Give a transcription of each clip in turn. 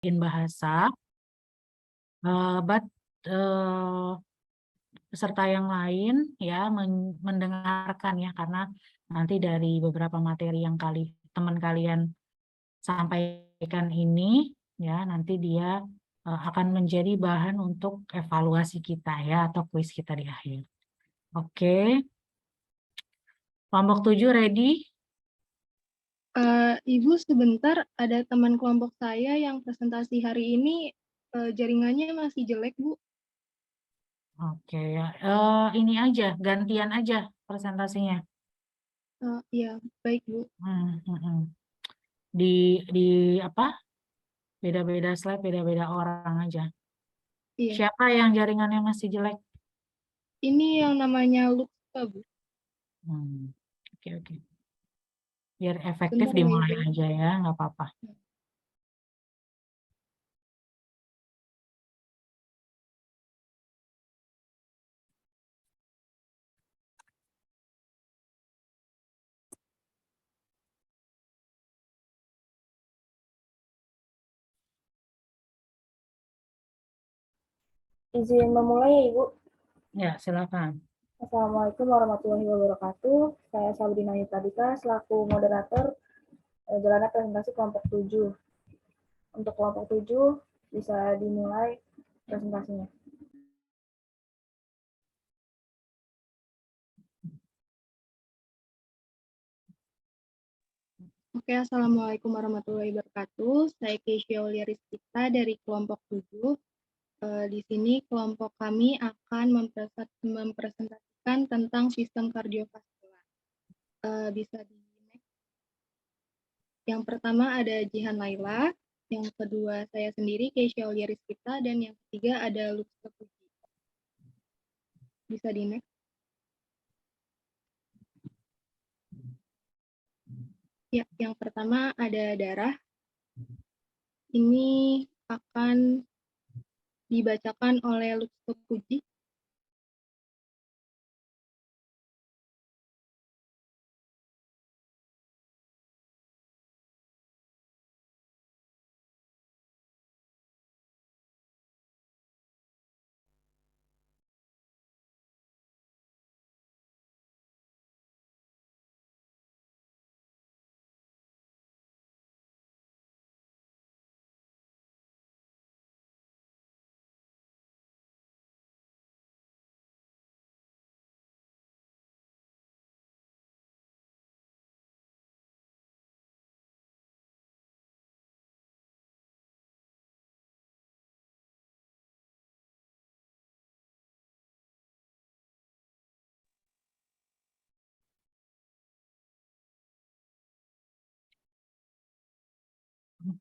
bahasa, but peserta yang lain ya mendengarkan ya, karena nanti dari beberapa materi yang teman kalian sampaikan ini ya, nanti dia akan menjadi bahan untuk evaluasi kita ya, atau kuis kita di akhir. Oke. Kelompok 7 ready? Ibu sebentar, ada teman kelompok saya yang presentasi hari ini jaringannya masih jelek, Bu. Oke ya. Ini aja, gantian aja presentasinya. Iya, baik, Bu. Di apa? Beda-beda slide, beda-beda orang aja. Iya. Siapa yang jaringannya masih jelek? Ini yang namanya Luksa, Bu. Oke. Biar efektif Bentar ya, dimulai Ibu. aja ya, nggak apa-apa. Izin memulai ya, Ibu. Ya, silakan. Assalamualaikum warahmatullahi wabarakatuh. Saya Sabrina Yutadika selaku moderator jalannya presentasi kelompok 7. Untuk kelompok 7 bisa dimulai presentasinya. Oke, Assalamualaikum warahmatullahi wabarakatuh. Saya Keisha Aulia Rizkita dari kelompok 7. Di sini kelompok kami akan mempresentasikan tentang sistem kardiovaskular. Bisa di next. Yang pertama ada Jihan Laila, yang kedua saya sendiri Keisha Aulia Rizkita, dan yang ketiga ada Lutfi Puji. Bisa di next. Ya, yang pertama ada darah. Ini akan dibacakan oleh Lutfi Puji.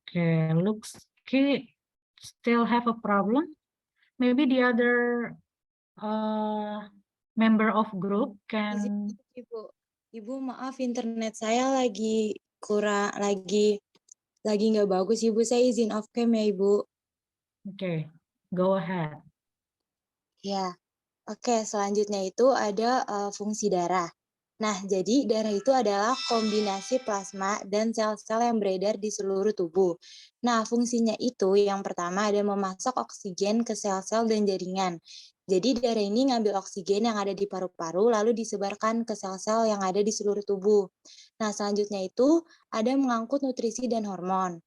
Okay, looks still have a problem. Maybe the other member of group can. Ibu maaf, internet saya lagi kurang, lagi nggak bagus, Ibu. Saya izin off cam ya, Ibu. Okay, go ahead. Ya, oke. Selanjutnya itu ada fungsi darah. Nah, jadi darah itu adalah kombinasi plasma dan sel-sel yang beredar di seluruh tubuh. Nah, fungsinya itu yang pertama ada memasok oksigen ke sel-sel dan jaringan. Jadi darah ini ngambil oksigen yang ada di paru-paru lalu disebarkan ke sel-sel yang ada di seluruh tubuh. Nah, selanjutnya itu ada mengangkut nutrisi dan hormon.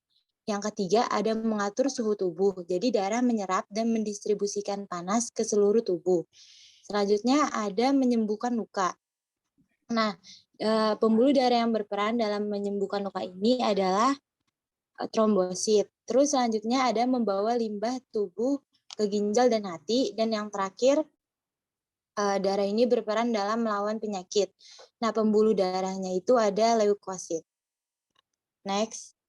Yang ketiga ada mengatur suhu tubuh. Jadi darah menyerap dan mendistribusikan panas ke seluruh tubuh. Selanjutnya ada menyembuhkan luka. Nah, pembuluh darah yang berperan dalam menyembuhkan luka ini adalah trombosit. Terus selanjutnya ada membawa limbah tubuh ke ginjal dan hati. Dan yang terakhir, darah ini berperan dalam melawan penyakit. Nah, pembuluh darahnya itu ada leukosit. Next.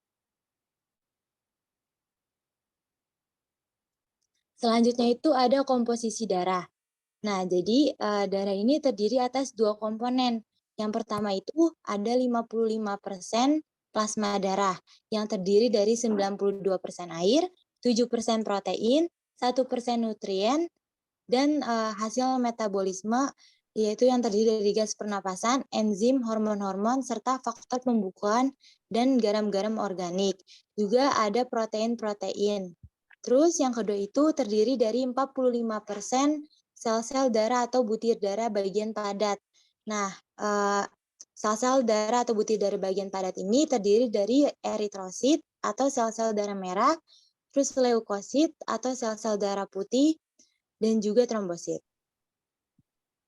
Selanjutnya itu ada komposisi darah. Nah, jadi darah ini terdiri atas 2 komponen. Yang pertama itu ada 55% plasma darah yang terdiri dari 92% air, 7% protein, 1% nutrien, dan hasil metabolisme yaitu yang terdiri dari gas pernapasan, enzim, hormon-hormon, serta faktor pembukuan dan garam-garam organik. Juga ada protein-protein. Terus yang kedua itu terdiri dari 45% sel-sel darah atau butir darah bagian padat. Nah, sel-sel darah atau butir darah bagian padat ini terdiri dari eritrosit atau sel-sel darah merah, terus leukosit atau sel-sel darah putih, dan juga trombosit.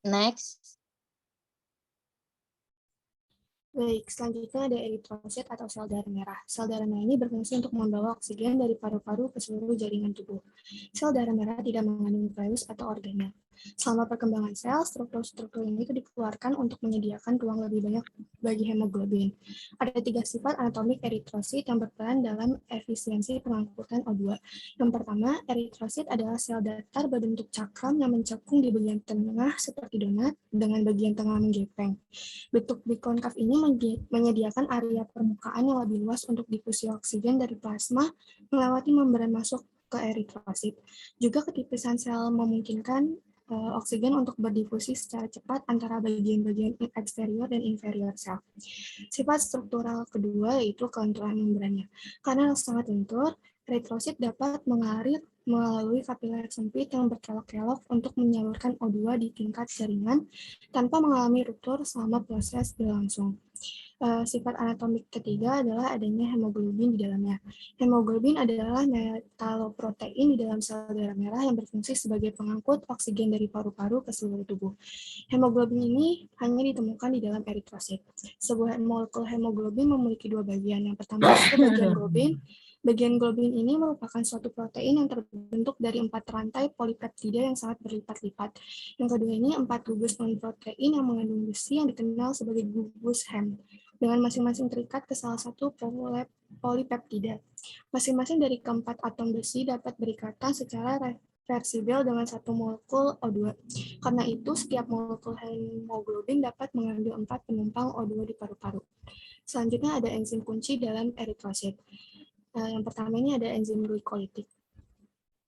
Next. Baik, selanjutnya ada eritrosit atau sel darah merah. Sel darah merah ini berfungsi untuk membawa oksigen dari paru-paru ke seluruh jaringan tubuh. Sel darah merah tidak mengandung nukleus atau organel. Selama perkembangan sel, struktur-struktur ini dikeluarkan untuk menyediakan ruang lebih banyak bagi hemoglobin. Ada 3 sifat anatomik eritrosit yang berperan dalam efisiensi pengangkutan O2. Yang pertama, eritrosit adalah sel datar berbentuk cakram yang mencekung di bagian tengah seperti donat dengan bagian tengah menggepeng. Bentuk bikonkav ini menyediakan area permukaan yang lebih luas untuk difusi oksigen dari plasma melewati membran masuk ke eritrosit. Juga ketipisan sel memungkinkan oksigen untuk berdifusi secara cepat antara bagian-bagian eksterior dan inferior sel. Sifat struktural kedua yaitu kelenturan membrannya. Karena sangat lentur, eritrosit dapat mengalir melalui kapiler sempit yang berkelok-kelok untuk menyalurkan O2 di tingkat jaringan tanpa mengalami ruptur selama proses berlangsung. Sifat anatomik ketiga adalah adanya hemoglobin di dalamnya. Hemoglobin adalah metaloprotein di dalam sel darah merah yang berfungsi sebagai pengangkut oksigen dari paru-paru ke seluruh tubuh. Hemoglobin ini hanya ditemukan di dalam eritrosit. Sebuah molekul hemoglobin memiliki 2 bagian. Yang pertama itu bagian globin. Bagian globin ini merupakan suatu protein yang terbentuk dari 4 rantai polipeptida yang sangat berlipat-lipat. Yang kedua ini 4 gugus non-protein yang mengandung besi yang dikenal sebagai gugus Hem, dengan masing-masing terikat ke salah satu polipeptida. Masing-masing dari keempat atom besi dapat berikatan secara reversibel dengan satu molekul O2. Karena itu, setiap molekul hemoglobin dapat mengambil 4 penumpang O2 di paru-paru. Selanjutnya ada enzim kunci dalam eritrosit. Yang pertama ini ada enzim glikolitik.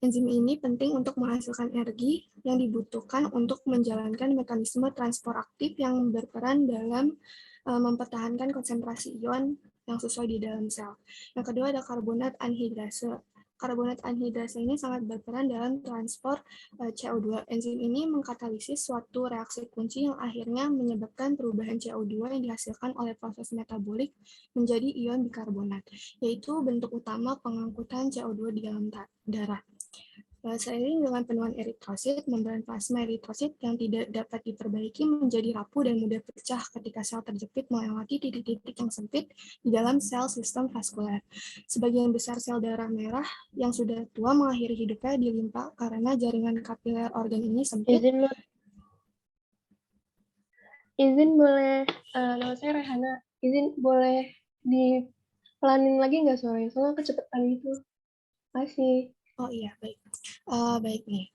Enzim ini penting untuk menghasilkan energi yang dibutuhkan untuk menjalankan mekanisme transport aktif yang berperan dalam mempertahankan konsentrasi ion yang sesuai di dalam sel. Yang kedua ada karbonat anhidrase. Karbonat anhidrase ini sangat berperan dalam transport CO2. Enzim ini mengkatalisis suatu reaksi kunci yang akhirnya menyebabkan perubahan CO2 yang dihasilkan oleh proses metabolik menjadi ion bikarbonat, yaitu bentuk utama pengangkutan CO2 di dalam darah. Seiring dengan penuaan eritrosit, membran plasma eritrosit yang tidak dapat diperbaiki menjadi rapuh dan mudah pecah ketika sel terjepit melewati titik-titik yang sempit di dalam sel sistem vaskuler. Sebagian besar sel darah merah yang sudah tua mengakhiri hidupnya di limpa karena jaringan kapiler organ ini sempit. Izin boleh, nama saya Rehana. Izin boleh dipelanin lagi nggak suaranya? Soalnya kecepatan gitu. Makasih. Oh iya, baik. Baik nih.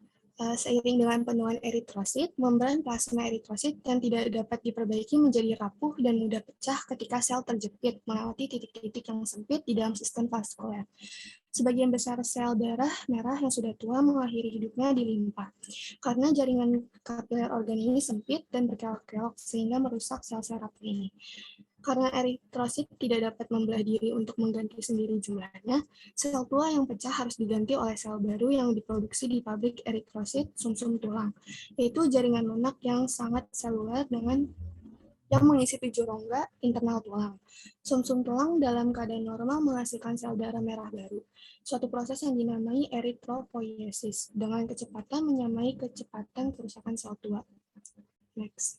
Seiring dengan penuaan eritrosit, membran plasma eritrosit yang tidak dapat diperbaiki menjadi rapuh dan mudah pecah ketika sel terjepit melewati titik-titik yang sempit di dalam sistem vaskuler. Sebagian besar sel darah merah yang sudah tua mengakhiri hidupnya di limpa, karena jaringan kapiler organ ini sempit dan berkelok-kelok sehingga merusak sel-sel rapuh ini. Karena eritrosit tidak dapat membelah diri untuk mengganti sendiri jumlahnya, sel tua yang pecah harus diganti oleh sel baru yang diproduksi di pabrik eritrosit sumsum tulang, yaitu jaringan lunak yang sangat seluler dengan yang mengisi 7 rongga internal tulang. Sumsum tulang dalam keadaan normal menghasilkan sel darah merah baru, suatu proses yang dinamai eritropoiesis, dengan kecepatan menyamai kecepatan kerusakan sel tua. Next.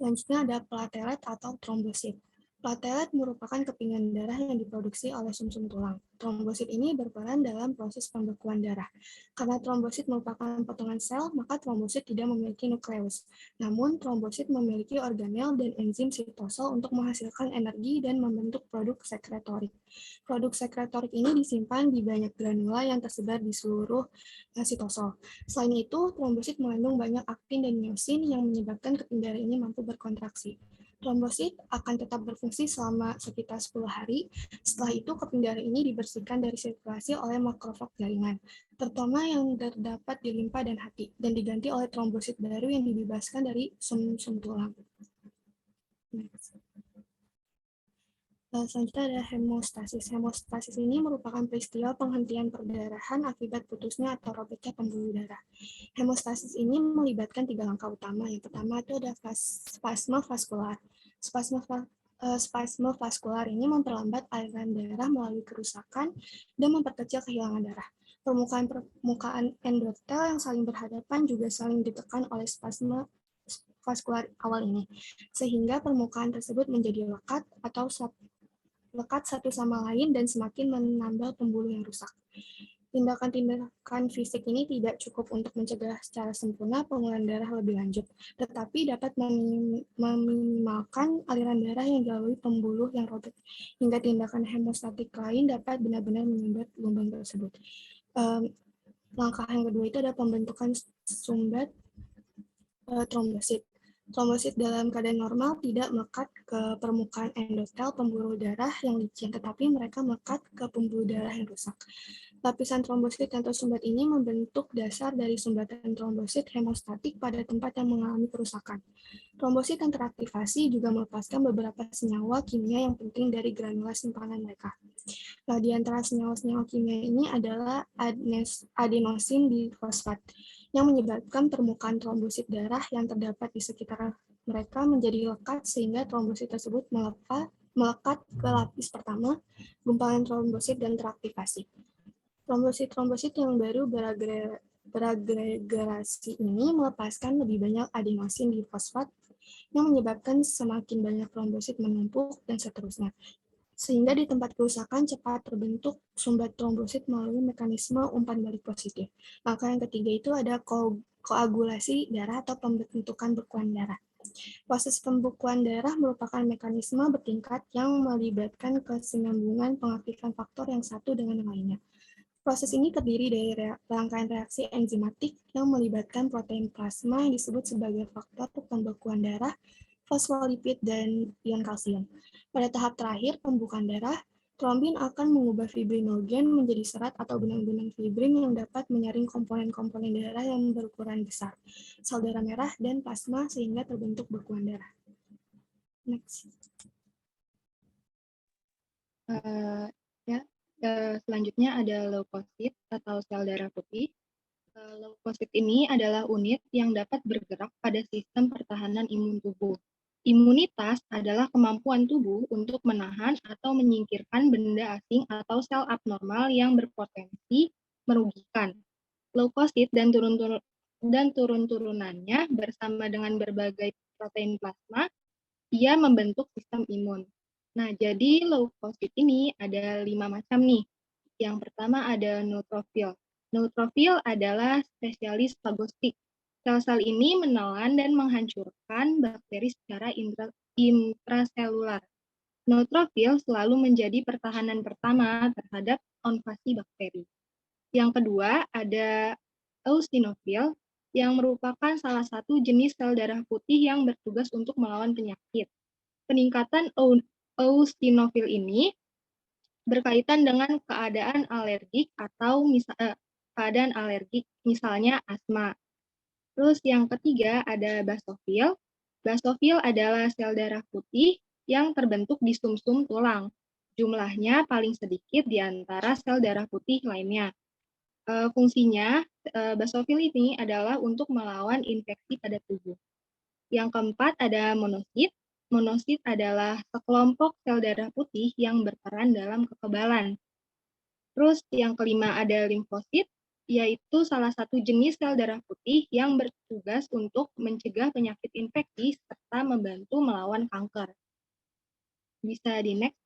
Selanjutnya ada platelet atau trombosit. Platelet merupakan kepingan darah yang diproduksi oleh sumsum tulang. Trombosit ini berperan dalam proses pembekuan darah. Karena trombosit merupakan potongan sel, maka trombosit tidak memiliki nukleus. Namun, trombosit memiliki organel dan enzim sitosol untuk menghasilkan energi dan membentuk produk sekretorik. Produk sekretorik ini disimpan di banyak granula yang tersebar di seluruh sitosol. Selain itu, trombosit mengandung banyak aktin dan miosin yang menyebabkan keping darah ini mampu berkontraksi. Trombosit akan tetap berfungsi selama sekitar 10 hari. Setelah itu, keping darah ini dibersihkan dari sirkulasi oleh makrofag jaringan, terutama yang terdapat di limpa dan hati, dan diganti oleh trombosit baru yang dibebaskan dari sum-sum tulang. Selanjutnya ada hemostasis. Hemostasis ini merupakan peristiwa penghentian perdarahan akibat putusnya atau robeknya pembuluh darah. Hemostasis ini melibatkan 3 langkah utama. Yang pertama itu ada spasme vaskular. Spasme vaskular ini memperlambat aliran darah melalui kerusakan dan memperkecil kehilangan darah. Permukaan endotel yang saling berhadapan juga saling ditekan oleh spasme vaskular awal ini, sehingga permukaan tersebut menjadi lekat satu sama lain dan semakin menambal pembuluh yang rusak. Tindakan-tindakan fisik ini tidak cukup untuk mencegah secara sempurna pengumpulan darah lebih lanjut, tetapi dapat meminimalkan aliran darah yang dilalui pembuluh yang robek, hingga tindakan hemostatik lain dapat benar-benar menyumbat lubang tersebut. Langkah yang kedua itu ada pembentukan sumbat trombosit. Trombosit dalam keadaan normal tidak melekat ke permukaan endotel pembuluh darah yang licin, tetapi mereka melekat ke pembuluh darah yang rusak. Lapisan trombosit atau sumbat ini membentuk dasar dari sumbatan trombosit hemostatik pada tempat yang mengalami kerusakan. Trombosit yang teraktivasi juga melepaskan beberapa senyawa kimia yang penting dari granula simpanan mereka. Nah, di antara senyawa-senyawa kimia ini adalah adenosin difosfat, yang menyebabkan permukaan trombosit darah yang terdapat di sekitar mereka menjadi lekat sehingga trombosit tersebut melekat ke lapis pertama, gumpalan trombosit dan teraktivasi. Trombosit yang baru beragregasi ini melepaskan lebih banyak adenosin difosfat yang menyebabkan semakin banyak trombosit menumpuk dan seterusnya. Sehingga di tempat kerusakan cepat terbentuk sumbat trombosit melalui mekanisme umpan balik positif. Langkah yang ketiga itu ada koagulasi darah atau pembentukan bekuan darah. Proses pembekuan darah merupakan mekanisme bertingkat yang melibatkan kesinambungan pengaktifan faktor yang satu dengan yang lainnya. Proses ini terdiri dari rangkaian reaksi enzimatik yang melibatkan protein plasma yang disebut sebagai faktor pembekuan darah, fosfolipid, dan ion kalsium. Pada tahap terakhir pembukaan darah, trombin akan mengubah fibrinogen menjadi serat atau benang-benang fibrin yang dapat menyaring komponen-komponen darah yang berukuran besar, sel darah merah, dan plasma sehingga terbentuk bekuan darah. Next. Selanjutnya ada leukosit atau sel darah putih. Leukosit ini adalah unit yang dapat bergerak pada sistem pertahanan imun tubuh. Imunitas adalah kemampuan tubuh untuk menahan atau menyingkirkan benda asing atau sel abnormal yang berpotensi merugikan. Leukosit dan turun-turunannya bersama dengan berbagai protein plasma, ia membentuk sistem imun. Nah, jadi leukosit ini ada 5 macam nih. Yang pertama ada neutrofil. Neutrofil adalah spesialis fagostik. Sel-sel ini menelan dan menghancurkan bakteri secara intraselular. Neutrofil selalu menjadi pertahanan pertama terhadap invasi bakteri. Yang kedua ada eosinofil, yang merupakan salah satu jenis sel darah putih yang bertugas untuk melawan penyakit. Peningkatan eosinofil ini berkaitan dengan keadaan alergik atau keadaan alergik, misalnya asma. Terus yang ketiga ada basofil. Basofil adalah sel darah putih yang terbentuk di sumsum tulang. Jumlahnya paling sedikit di antara sel darah putih lainnya. Fungsinya, basofil ini adalah untuk melawan infeksi pada tubuh. Yang keempat ada monosit. Monosit adalah sekelompok sel darah putih yang berperan dalam kekebalan. Terus yang kelima ada limfosit, yaitu salah satu jenis sel darah putih yang bertugas untuk mencegah penyakit infeksi serta membantu melawan kanker. Bisa di next.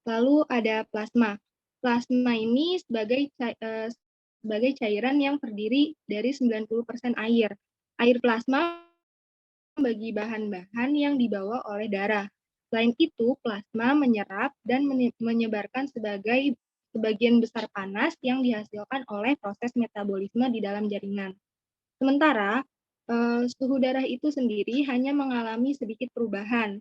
Lalu ada plasma. Plasma ini sebagai cairan yang terdiri dari 90% air. Air plasma bagi bahan-bahan yang dibawa oleh darah. Selain itu, plasma menyerap dan menyebarkan sebagian besar panas yang dihasilkan oleh proses metabolisme di dalam jaringan. Sementara, Suhu darah itu sendiri hanya mengalami sedikit perubahan.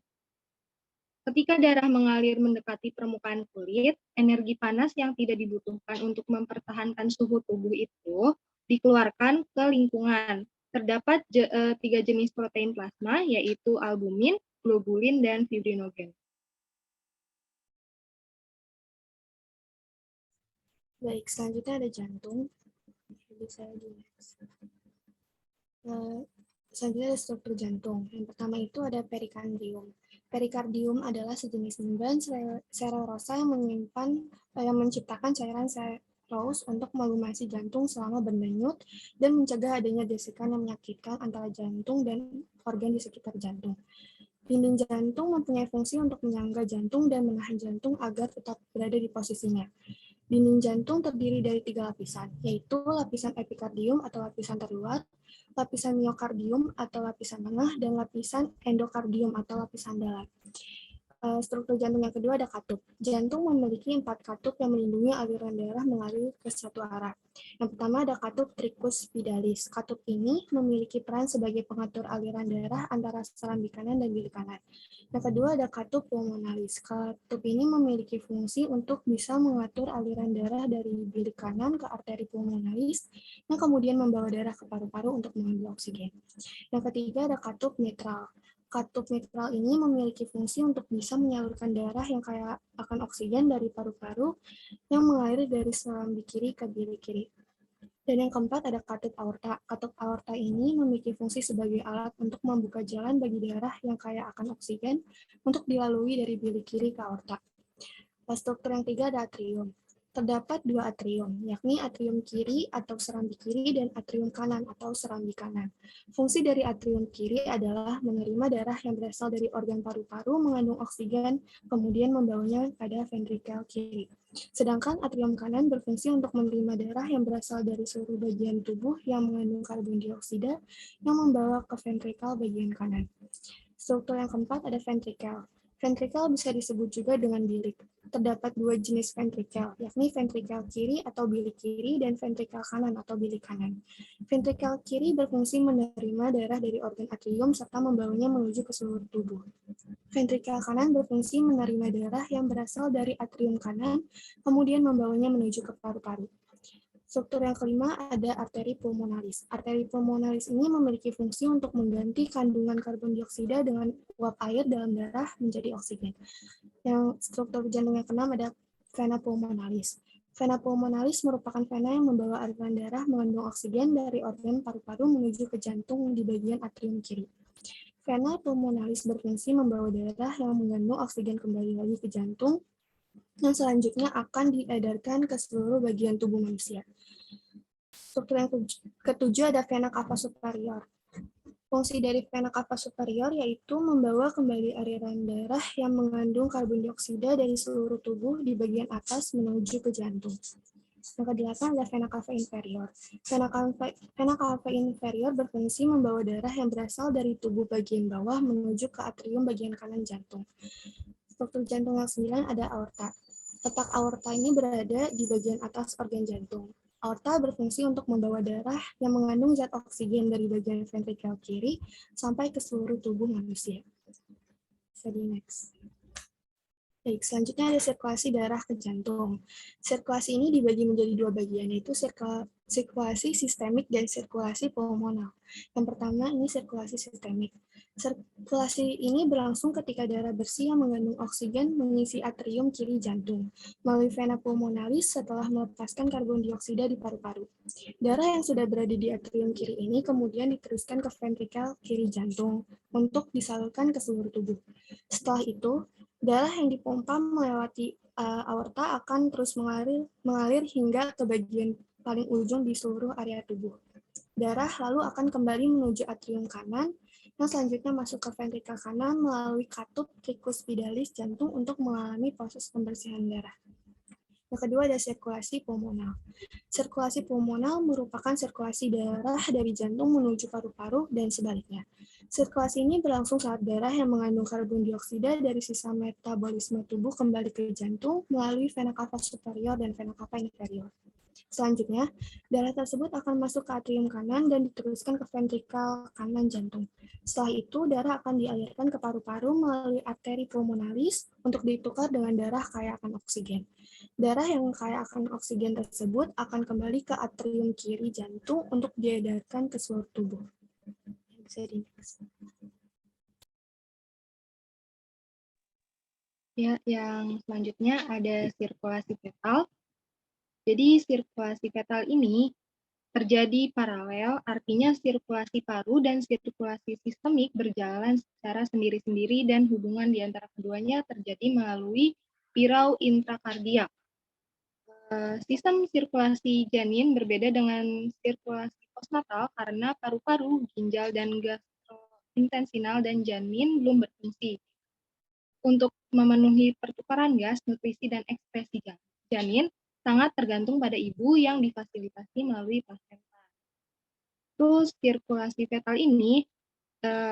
Ketika darah mengalir mendekati permukaan kulit, energi panas yang tidak dibutuhkan untuk mempertahankan suhu tubuh itu dikeluarkan ke lingkungan. Terdapat 3 jenis protein plasma, yaitu albumin, globulin, dan fibrinogen. Baik, selanjutnya ada jantung. Bisa di next. Selanjutnya ada struktur jantung. Yang pertama itu ada perikardium. Perikardium adalah sejenis membran sererosa yang menciptakan cairan serous untuk melumasi jantung selama berdenyut dan mencegah adanya gesekan yang menyakitkan antara jantung dan organ di sekitar jantung. Dinding jantung mempunyai fungsi untuk menyangga jantung dan menahan jantung agar tetap berada di posisinya. Dinding jantung terdiri dari 3 lapisan, yaitu lapisan epikardium atau lapisan terluar, lapisan miokardium atau lapisan tengah, dan lapisan endokardium atau lapisan dalam. Struktur jantung yang kedua ada katup. Jantung memiliki 4 katup yang melindungi aliran darah mengalir ke satu arah. Yang pertama ada katup tricuspidalis. Katup ini memiliki peran sebagai pengatur aliran darah antara serambi kanan dan bilik kanan. Yang kedua ada katup pulmonalis. Katup ini memiliki fungsi untuk bisa mengatur aliran darah dari bilik kanan ke arteri pulmonalis yang kemudian membawa darah ke paru-paru untuk mengambil oksigen. Yang ketiga ada katup mitral. Katup mitral ini memiliki fungsi untuk bisa menyalurkan darah yang kaya akan oksigen dari paru-paru yang mengalir dari serambi kiri ke bilik kiri. Dan yang keempat ada katup aorta. Katup aorta ini memiliki fungsi sebagai alat untuk membuka jalan bagi darah yang kaya akan oksigen untuk dilalui dari bilik kiri ke aorta. Struktur yang ketiga ada atrium. Terdapat 2 atrium, yakni atrium kiri atau serambi kiri dan atrium kanan atau serambi kanan. Fungsi dari atrium kiri adalah menerima darah yang berasal dari organ paru-paru mengandung oksigen, kemudian membawanya pada ventrikel kiri. Sedangkan atrium kanan berfungsi untuk menerima darah yang berasal dari seluruh bagian tubuh yang mengandung karbon dioksida yang membawa ke ventrikel bagian kanan. Struktur yang keempat ada ventrikel. Ventrikel bisa disebut juga dengan bilik. Terdapat 2 jenis ventrikel, yakni ventrikel kiri atau bilik kiri dan ventrikel kanan atau bilik kanan. Ventrikel kiri berfungsi menerima darah dari organ atrium serta membawanya menuju ke seluruh tubuh. Ventrikel kanan berfungsi menerima darah yang berasal dari atrium kanan, kemudian membawanya menuju ke paru-paru. Struktur yang kelima ada arteri pulmonalis. Arteri pulmonalis ini memiliki fungsi untuk mengganti kandungan karbon dioksida dengan uap air dalam darah menjadi oksigen. Yang struktur jantung yang keenam ada vena pulmonalis. Vena pulmonalis merupakan vena yang membawa aliran darah mengandung oksigen dari organ paru-paru menuju ke jantung di bagian atrium kiri. Vena pulmonalis berfungsi membawa darah yang mengandung oksigen kembali lagi ke jantung, yang selanjutnya akan diedarkan ke seluruh bagian tubuh manusia. Struktur yang ketujuh ada vena cava superior. Fungsi dari vena cava superior yaitu membawa kembali aliran darah yang mengandung karbon dioksida dari seluruh tubuh di bagian atas menuju ke jantung. Yang kedelapan ada vena cava inferior. Vena cava inferior berfungsi membawa darah yang berasal dari tubuh bagian bawah menuju ke atrium bagian kanan jantung. Struktur jantung yang 9 ada aorta. Letak aorta ini berada di bagian atas organ jantung. Aorta berfungsi untuk membawa darah yang mengandung zat oksigen dari bagian ventrikel kiri sampai ke seluruh tubuh manusia. Bisa di next. Baik, selanjutnya ada sirkulasi darah ke jantung. Sirkulasi ini dibagi menjadi 2 bagian, yaitu sirkulasi sistemik dan sirkulasi pulmonal. Yang pertama ini sirkulasi sistemik. Sirkulasi ini berlangsung ketika darah bersih yang mengandung oksigen mengisi atrium kiri jantung melalui vena pulmonalis setelah melepaskan karbon dioksida di paru-paru. Darah yang sudah berada di atrium kiri ini kemudian diteruskan ke ventrikel kiri jantung untuk disalurkan ke seluruh tubuh. Setelah itu, darah yang dipompa melewati aorta akan terus mengalir hingga ke bagian paling ujung di seluruh area tubuh. Darah lalu akan kembali menuju atrium kanan, yang selanjutnya masuk ke ventrikel kanan melalui katup tricuspidalis jantung untuk mengalami proses pembersihan darah. Yang kedua ada sirkulasi pulmonal. Sirkulasi pulmonal merupakan sirkulasi darah dari jantung menuju paru-paru dan sebaliknya. Sirkulasi ini berlangsung saat darah yang mengandung karbon dioksida dari sisa metabolisme tubuh kembali ke jantung melalui vena cava superior dan vena cava inferior. Selanjutnya, darah tersebut akan masuk ke atrium kanan dan diteruskan ke ventrikal kanan jantung. Setelah itu, darah akan dialirkan ke paru-paru melalui arteri pulmonalis untuk ditukar dengan darah kaya akan oksigen. Darah yang kaya akan oksigen tersebut akan kembali ke atrium kiri jantung untuk diedarkan ke seluruh tubuh. Bisa di next. Ya, yang selanjutnya ada sirkulasi fetal. Jadi sirkulasi fetal ini terjadi paralel, artinya sirkulasi paru dan sirkulasi sistemik berjalan secara sendiri-sendiri dan hubungan di antara keduanya terjadi melalui pirau intrakardiak. Sistem sirkulasi janin berbeda dengan sirkulasi postnatal karena paru-paru, ginjal, dan gastrointestinal dan janin belum berfungsi. Untuk memenuhi pertukaran gas, nutrisi, dan ekspresi janin sangat tergantung pada ibu yang difasilitasi melalui plasenta. Terus sirkulasi fetal ini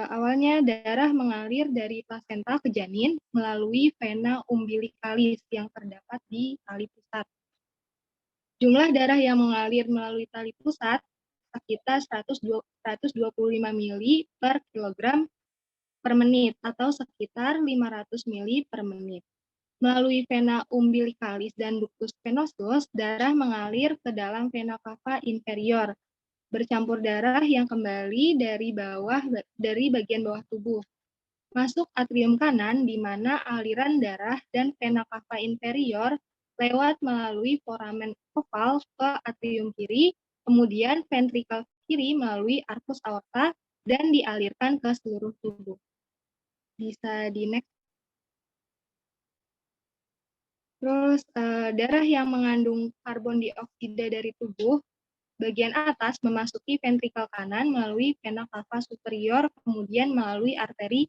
awalnya darah mengalir dari plasenta ke janin melalui vena umbilikalis yang terdapat di tali pusat. Jumlah darah yang mengalir melalui tali pusat sekitar 125 mili per kilogram per menit atau sekitar 500 mili per menit. Melalui vena umbilikalis dan ductus venosus, darah mengalir ke dalam vena cava inferior, bercampur darah yang kembali dari bagian bawah tubuh. Masuk atrium kanan di mana aliran darah dan vena cava inferior lewat melalui foramen oval ke atrium kiri, kemudian ventrikel kiri melalui arcus aorta dan dialirkan ke seluruh tubuh. Bisa di next. Terus darah yang mengandung karbon dioksida dari tubuh bagian atas memasuki ventrikel kanan melalui vena cava superior, kemudian melalui arteri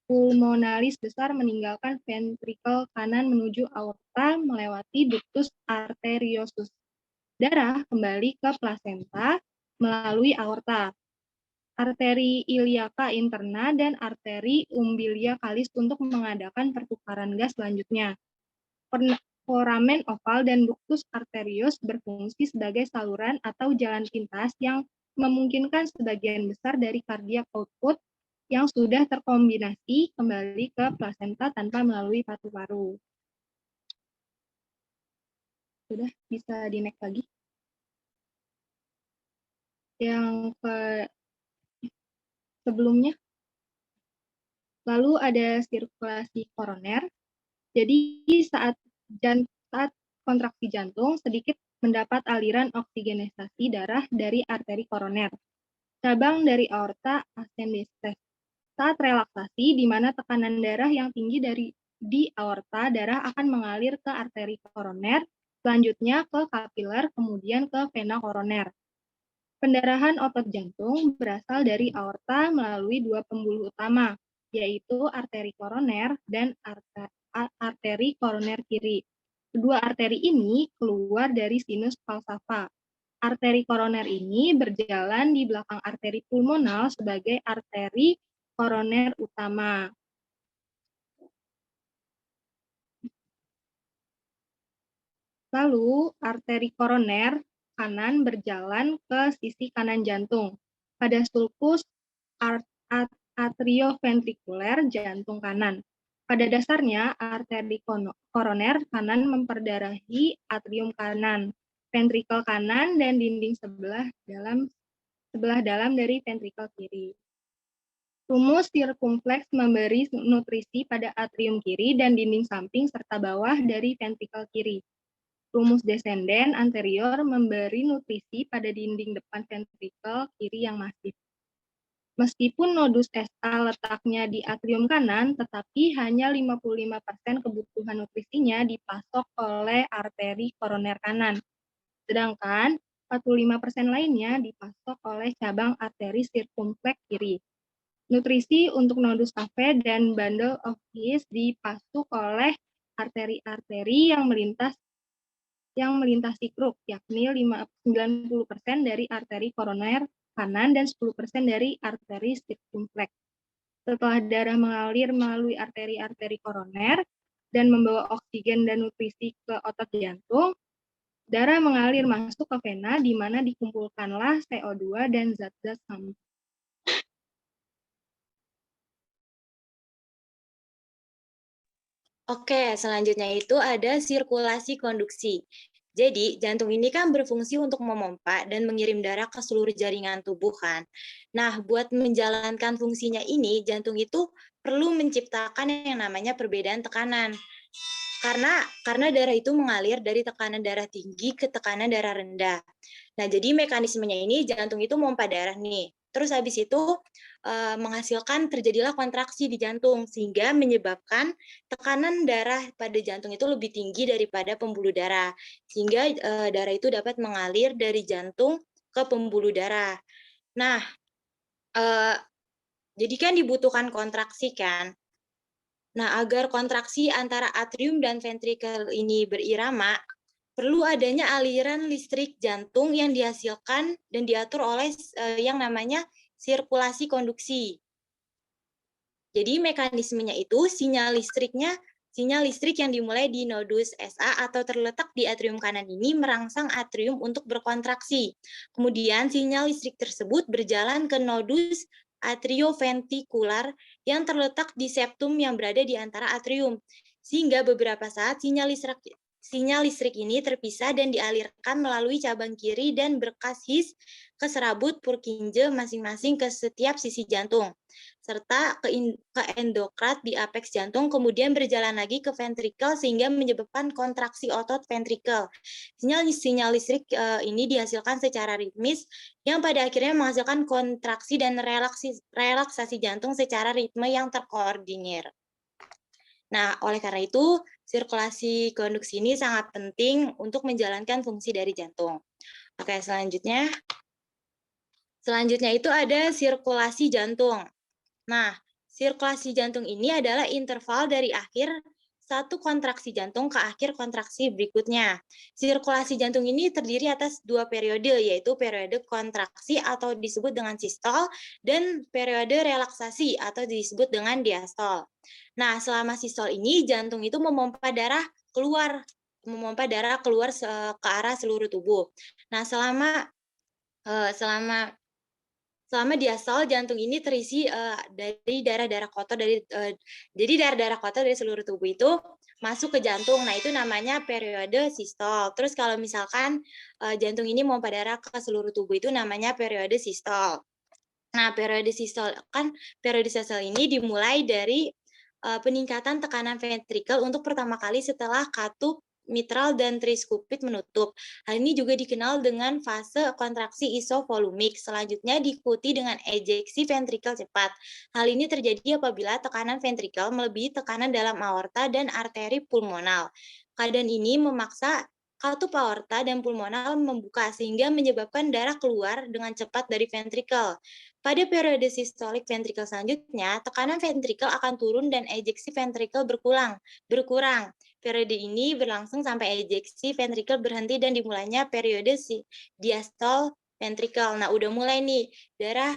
pulmonalis besar meninggalkan ventrikel kanan menuju aorta melewati ductus arteriosus. Darah kembali ke plasenta melalui aorta, arteri iliaca interna, dan arteri umbiliacalis untuk mengadakan pertukaran gas selanjutnya. Foramen oval dan ductus arterius berfungsi sebagai saluran atau jalan pintas yang memungkinkan sebagian besar dari cardiac output yang sudah terkombinasi kembali ke plasenta tanpa melalui paru-paru. Sudah, bisa di next lagi. Yang sebelumnya. Lalu ada sirkulasi koroner. Jadi saat kontraksi jantung sedikit mendapat aliran oksigenisasi darah dari arteri koroner, cabang dari aorta ascendentes. Saat relaksasi, di mana tekanan darah yang tinggi di aorta, darah akan mengalir ke arteri koroner, selanjutnya ke kapiler, kemudian ke vena koroner. Pendarahan otot jantung berasal dari aorta melalui dua pembuluh utama, yaitu arteri koroner dan arteri koroner kiri. Kedua arteri ini keluar dari sinus falsafa. Arteri koroner ini berjalan di belakang arteri pulmonal sebagai arteri koroner utama. Lalu, arteri koroner kanan berjalan ke sisi kanan jantung. Pada sulcus atrioventrikuler jantung kanan. Pada dasarnya, arteri koroner kanan memperdarahi atrium kanan, ventrikel kanan, dan dinding sebelah dalam dari ventrikel kiri. Rumus sirkumfleks memberi nutrisi pada atrium kiri dan dinding samping serta bawah dari ventrikel kiri. Rumus descenden anterior memberi nutrisi pada dinding depan ventrikel kiri yang masif. Meskipun nodus SA letaknya di atrium kanan, tetapi hanya 55% kebutuhan nutrisinya dipasok oleh arteri koroner kanan. Sedangkan 45% lainnya dipasok oleh cabang arteri sirkumfleks kiri. Nutrisi untuk nodus AV dan bundle of His dipasok oleh arteri-arteri yang melintasi kruk, yakni 90% dari arteri koroner kanan dan 10% dari arteri sirkumfleks. Setelah darah mengalir melalui arteri-arteri koroner dan membawa oksigen dan nutrisi ke otot jantung, Darah mengalir masuk ke vena di mana dikumpulkanlah CO2 dan zat-zat sampah. Oke, selanjutnya itu ada sirkulasi konduksi. Jadi, jantung ini kan berfungsi untuk memompa dan mengirim darah ke seluruh jaringan tubuh kan. Nah, buat menjalankan fungsinya ini, jantung itu perlu menciptakan yang namanya perbedaan tekanan. Karena darah itu mengalir dari tekanan darah tinggi ke tekanan darah rendah. Nah, jadi mekanismenya ini jantung itu memompa darah nih. Terus habis itu menghasilkan terjadilah kontraksi di jantung sehingga menyebabkan tekanan darah pada jantung itu lebih tinggi daripada pembuluh darah. Sehingga darah itu dapat mengalir dari jantung ke pembuluh darah. Nah, jadi kan dibutuhkan kontraksi kan. Nah, agar kontraksi antara atrium dan ventrikel ini berirama, perlu adanya aliran listrik jantung yang dihasilkan dan diatur oleh yang namanya sirkulasi konduksi. Jadi mekanismenya itu sinyal listrik yang dimulai di nodus SA atau terletak di atrium kanan ini merangsang atrium untuk berkontraksi. Kemudian sinyal listrik tersebut berjalan ke nodus atrioventikular yang terletak di septum yang berada di antara atrium. Sehingga beberapa saat sinyal listrik ini terpisah dan dialirkan melalui cabang kiri dan berkas his ke serabut Purkinje masing-masing ke setiap sisi jantung, serta ke endokrat di apeks jantung, kemudian berjalan lagi ke ventrikel sehingga menyebabkan kontraksi otot ventrikel. Sinyal listrik ini dihasilkan secara ritmis yang pada akhirnya menghasilkan kontraksi dan relaksasi jantung secara ritme yang terkoordinir. Nah, oleh karena itu, sirkulasi konduksi ini sangat penting untuk menjalankan fungsi dari jantung. Oke, selanjutnya itu ada sirkulasi jantung. Nah, sirkulasi jantung ini adalah interval dari akhir satu kontraksi jantung ke akhir kontraksi berikutnya. Sirkulasi jantung ini terdiri atas dua periode, yaitu periode kontraksi atau disebut dengan sistol, dan periode relaksasi atau disebut dengan diastol. Nah, selama sistol ini jantung itu memompa darah keluar ke arah seluruh tubuh. Nah, selama diastol jantung ini terisi dari darah-darah kotor jadi darah-darah kotor dari seluruh tubuh itu masuk ke jantung. Nah, itu namanya periode sistol. Terus kalau misalkan jantung ini memompa darah ke seluruh tubuh itu namanya periode sistol. Nah, periode sistol ini dimulai dari peningkatan tekanan ventrikel untuk pertama kali setelah katup mitral dan triskupit menutup. Hal ini juga dikenal dengan fase kontraksi isovolumik. Selanjutnya diikuti dengan ejeksi ventrikel cepat. Hal ini terjadi apabila tekanan ventrikel melebihi tekanan dalam aorta dan arteri pulmonal. Keadaan ini memaksa katup aorta dan pulmonal membuka sehingga menyebabkan darah keluar dengan cepat dari ventrikel. Pada periode sistolik ventrikel selanjutnya, tekanan ventrikel akan turun dan ejeksi ventrikel berkurang. Periode ini berlangsung sampai ejeksi ventrikel berhenti dan dimulainya periode diastol ventrikel. Nah, udah mulai nih darah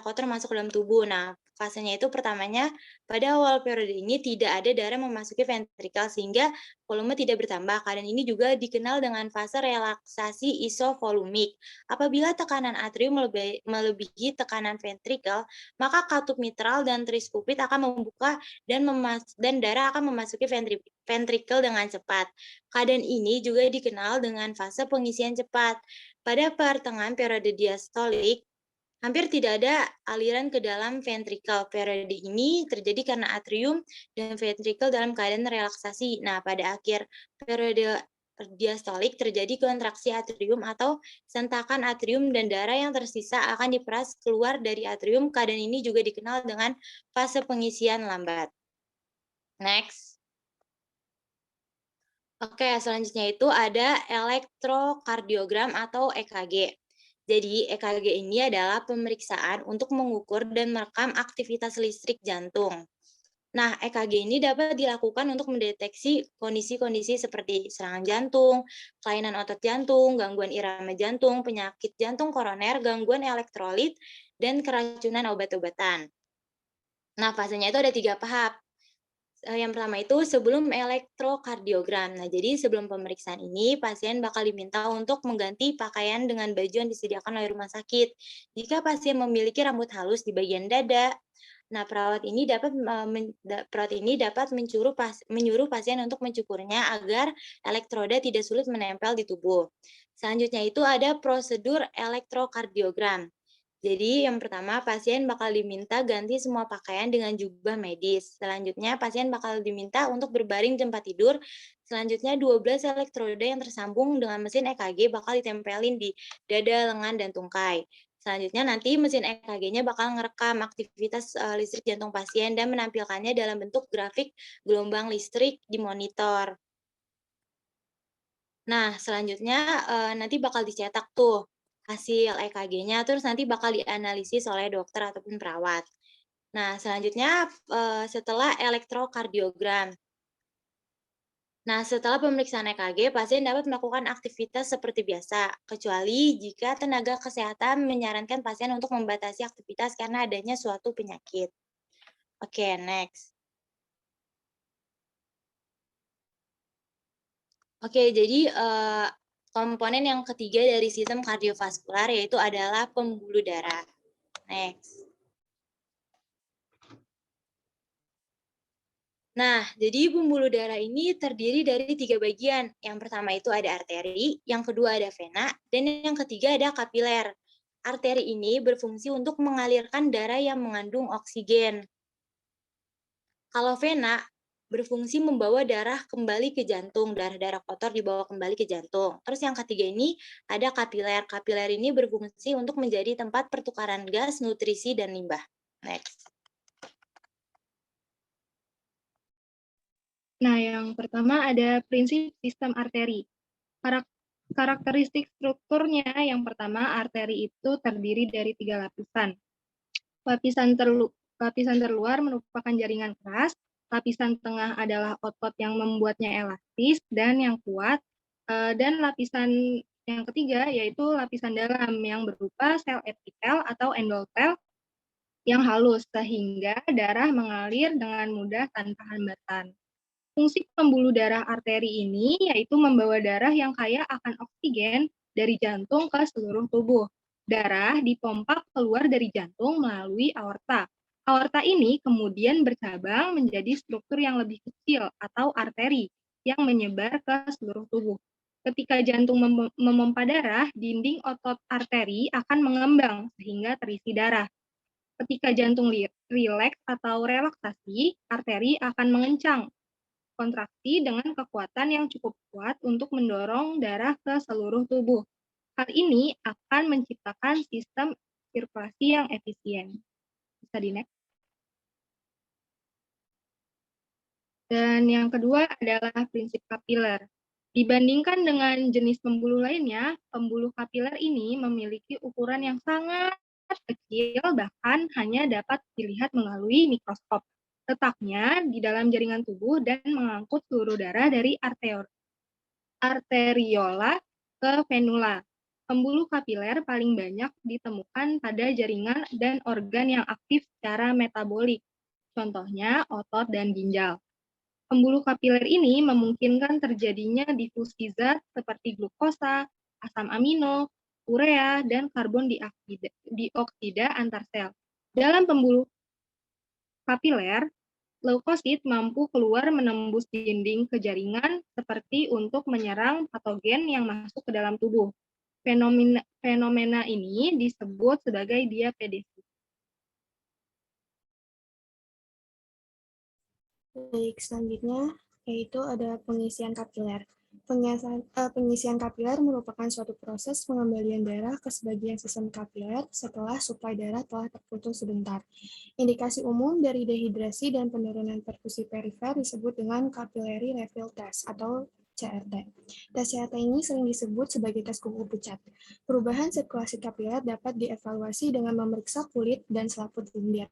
kotor masuk ke dalam tubuh. Nah, fasenya itu pertamanya pada awal periode ini tidak ada darah memasuki ventrikel sehingga volume tidak bertambah. Keadaan ini juga dikenal dengan fase relaksasi isovolumik. Apabila tekanan atrium melebihi tekanan ventrikel, maka katup mitral dan triskupit akan membuka dan darah akan memasuki ventrikel dengan cepat. Keadaan ini juga dikenal dengan fase pengisian cepat. Pada pertengahan periode diastolik, hampir tidak ada aliran ke dalam ventrikel. Periode ini terjadi karena atrium dan ventrikel dalam keadaan relaksasi. Nah, pada akhir periode diastolik terjadi kontraksi atrium atau sentakan atrium dan darah yang tersisa akan diperas keluar dari atrium. Keadaan ini juga dikenal dengan fase pengisian lambat. Next. Oke, selanjutnya itu ada elektrokardiogram atau EKG. Jadi, EKG ini adalah pemeriksaan untuk mengukur dan merekam aktivitas listrik jantung. Nah, EKG ini dapat dilakukan untuk mendeteksi kondisi-kondisi seperti serangan jantung, kelainan otot jantung, gangguan irama jantung, penyakit jantung koroner, gangguan elektrolit, dan keracunan obat-obatan. Nah, fasenya itu ada 3 tahap. Yang pertama itu sebelum elektrokardiogram. Nah, jadi sebelum pemeriksaan ini, pasien bakal diminta untuk mengganti pakaian dengan baju yang disediakan oleh rumah sakit. Jika pasien memiliki rambut halus di bagian dada, nah perawat ini dapat menyuruh pasien untuk mencukurnya agar elektroda tidak sulit menempel di tubuh. Selanjutnya itu ada prosedur elektrokardiogram. Jadi yang pertama pasien bakal diminta ganti semua pakaian dengan jubah medis. Selanjutnya pasien bakal diminta untuk berbaring di tempat tidur. Selanjutnya 12 elektroda yang tersambung dengan mesin EKG bakal ditempelin di dada, lengan, dan tungkai. Selanjutnya nanti mesin EKG-nya bakal ngerekam aktivitas listrik jantung pasien dan menampilkannya dalam bentuk grafik gelombang listrik di monitor. Nah, selanjutnya nanti bakal dicetak tuh hasil EKG-nya, terus nanti bakal dianalisis oleh dokter ataupun perawat. Nah, selanjutnya setelah elektrokardiogram. Nah, setelah pemeriksaan EKG, pasien dapat melakukan aktivitas seperti biasa, kecuali jika tenaga kesehatan menyarankan pasien untuk membatasi aktivitas karena adanya suatu penyakit. Oke, next. Oke, jadi komponen yang ketiga dari sistem kardiovaskular yaitu adalah pembuluh darah. Next. Nah, jadi pembuluh darah ini terdiri dari 3 bagian. Yang pertama itu ada arteri, yang kedua ada vena, dan yang ketiga ada kapiler. Arteri ini berfungsi untuk mengalirkan darah yang mengandung oksigen. Kalau vena berfungsi membawa darah kembali ke jantung, darah-darah kotor dibawa kembali ke jantung. Terus yang ketiga ini ada kapiler. Kapiler ini berfungsi untuk menjadi tempat pertukaran gas, nutrisi, dan limbah. Next. Nah, yang pertama ada prinsip sistem arteri. Karakteristik strukturnya yang pertama, arteri itu terdiri dari 3 lapisan. Lapisan terluar merupakan jaringan keras, lapisan tengah adalah otot yang membuatnya elastis dan yang kuat, dan lapisan yang ketiga yaitu lapisan dalam yang berupa sel epitel atau endotel yang halus sehingga darah mengalir dengan mudah tanpa hambatan. Fungsi pembuluh darah arteri ini yaitu membawa darah yang kaya akan oksigen dari jantung ke seluruh tubuh. Darah dipompa keluar dari jantung melalui aorta. Aorta ini kemudian bercabang menjadi struktur yang lebih kecil atau arteri yang menyebar ke seluruh tubuh. Ketika jantung memompa darah, dinding otot arteri akan mengembang sehingga terisi darah. Ketika jantung rileks atau relaksasi, arteri akan mengencang kontraksi dengan kekuatan yang cukup kuat untuk mendorong darah ke seluruh tubuh. Hal ini akan menciptakan sistem sirkulasi yang efisien. Bisa di-next. Dan yang kedua adalah prinsip kapiler. Dibandingkan dengan jenis pembuluh lainnya, pembuluh kapiler ini memiliki ukuran yang sangat kecil, bahkan hanya dapat dilihat melalui mikroskop. Letaknya di dalam jaringan tubuh dan mengangkut seluruh darah dari arteriola ke venula. Pembuluh kapiler paling banyak ditemukan pada jaringan dan organ yang aktif secara metabolik, contohnya otot dan ginjal. Pembuluh kapiler ini memungkinkan terjadinya difusi zat seperti glukosa, asam amino, urea, dan karbon dioksida antar sel. Dalam pembuluh kapiler, leukosit mampu keluar menembus dinding ke jaringan seperti untuk menyerang patogen yang masuk ke dalam tubuh. Fenomena ini disebut sebagai diapedesis. Baik, selanjutnya yaitu ada pengisian kapiler. Pengisian kapiler merupakan suatu proses pengembalian darah ke sebagian sistem kapiler setelah suplai darah telah terputus sebentar. Indikasi umum dari dehidrasi dan penurunan perfusi perifer disebut dengan capillary refill test atau CRT. Tes CRT ini sering disebut sebagai tes kuku pucat. Perubahan sirkulasi kapiler dapat dievaluasi dengan memeriksa kulit dan selaput lendir.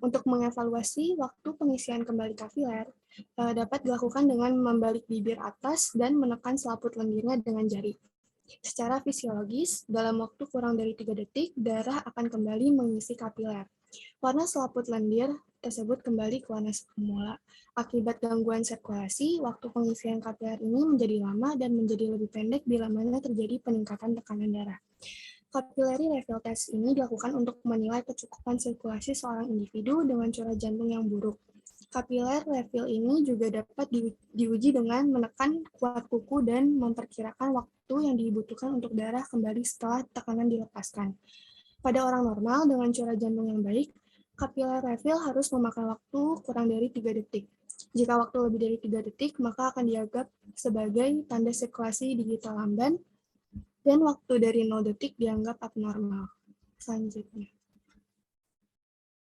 Untuk mengevaluasi waktu pengisian kembali kapiler, dapat dilakukan dengan membalik bibir atas dan menekan selaput lendirnya dengan jari. Secara fisiologis, dalam waktu kurang dari 3 detik, darah akan kembali mengisi kapiler. Warna selaput lendir tersebut kembali ke warna semula. Akibat gangguan sirkulasi, waktu pengisian kapiler ini menjadi lama dan menjadi lebih pendek bila mana terjadi peningkatan tekanan darah. Capillary refill test ini dilakukan untuk menilai kecukupan sirkulasi seorang individu dengan curah jantung yang buruk. Capillary refill ini juga dapat diuji dengan menekan kuat kuku dan memperkirakan waktu yang dibutuhkan untuk darah kembali setelah tekanan dilepaskan. Pada orang normal dengan curah jantung yang baik, capillary refill harus memakan waktu kurang dari 3 detik. Jika waktu lebih dari 3 detik, maka akan dianggap sebagai tanda sirkulasi digital lamban, dan waktu dari 0 detik dianggap abnormal.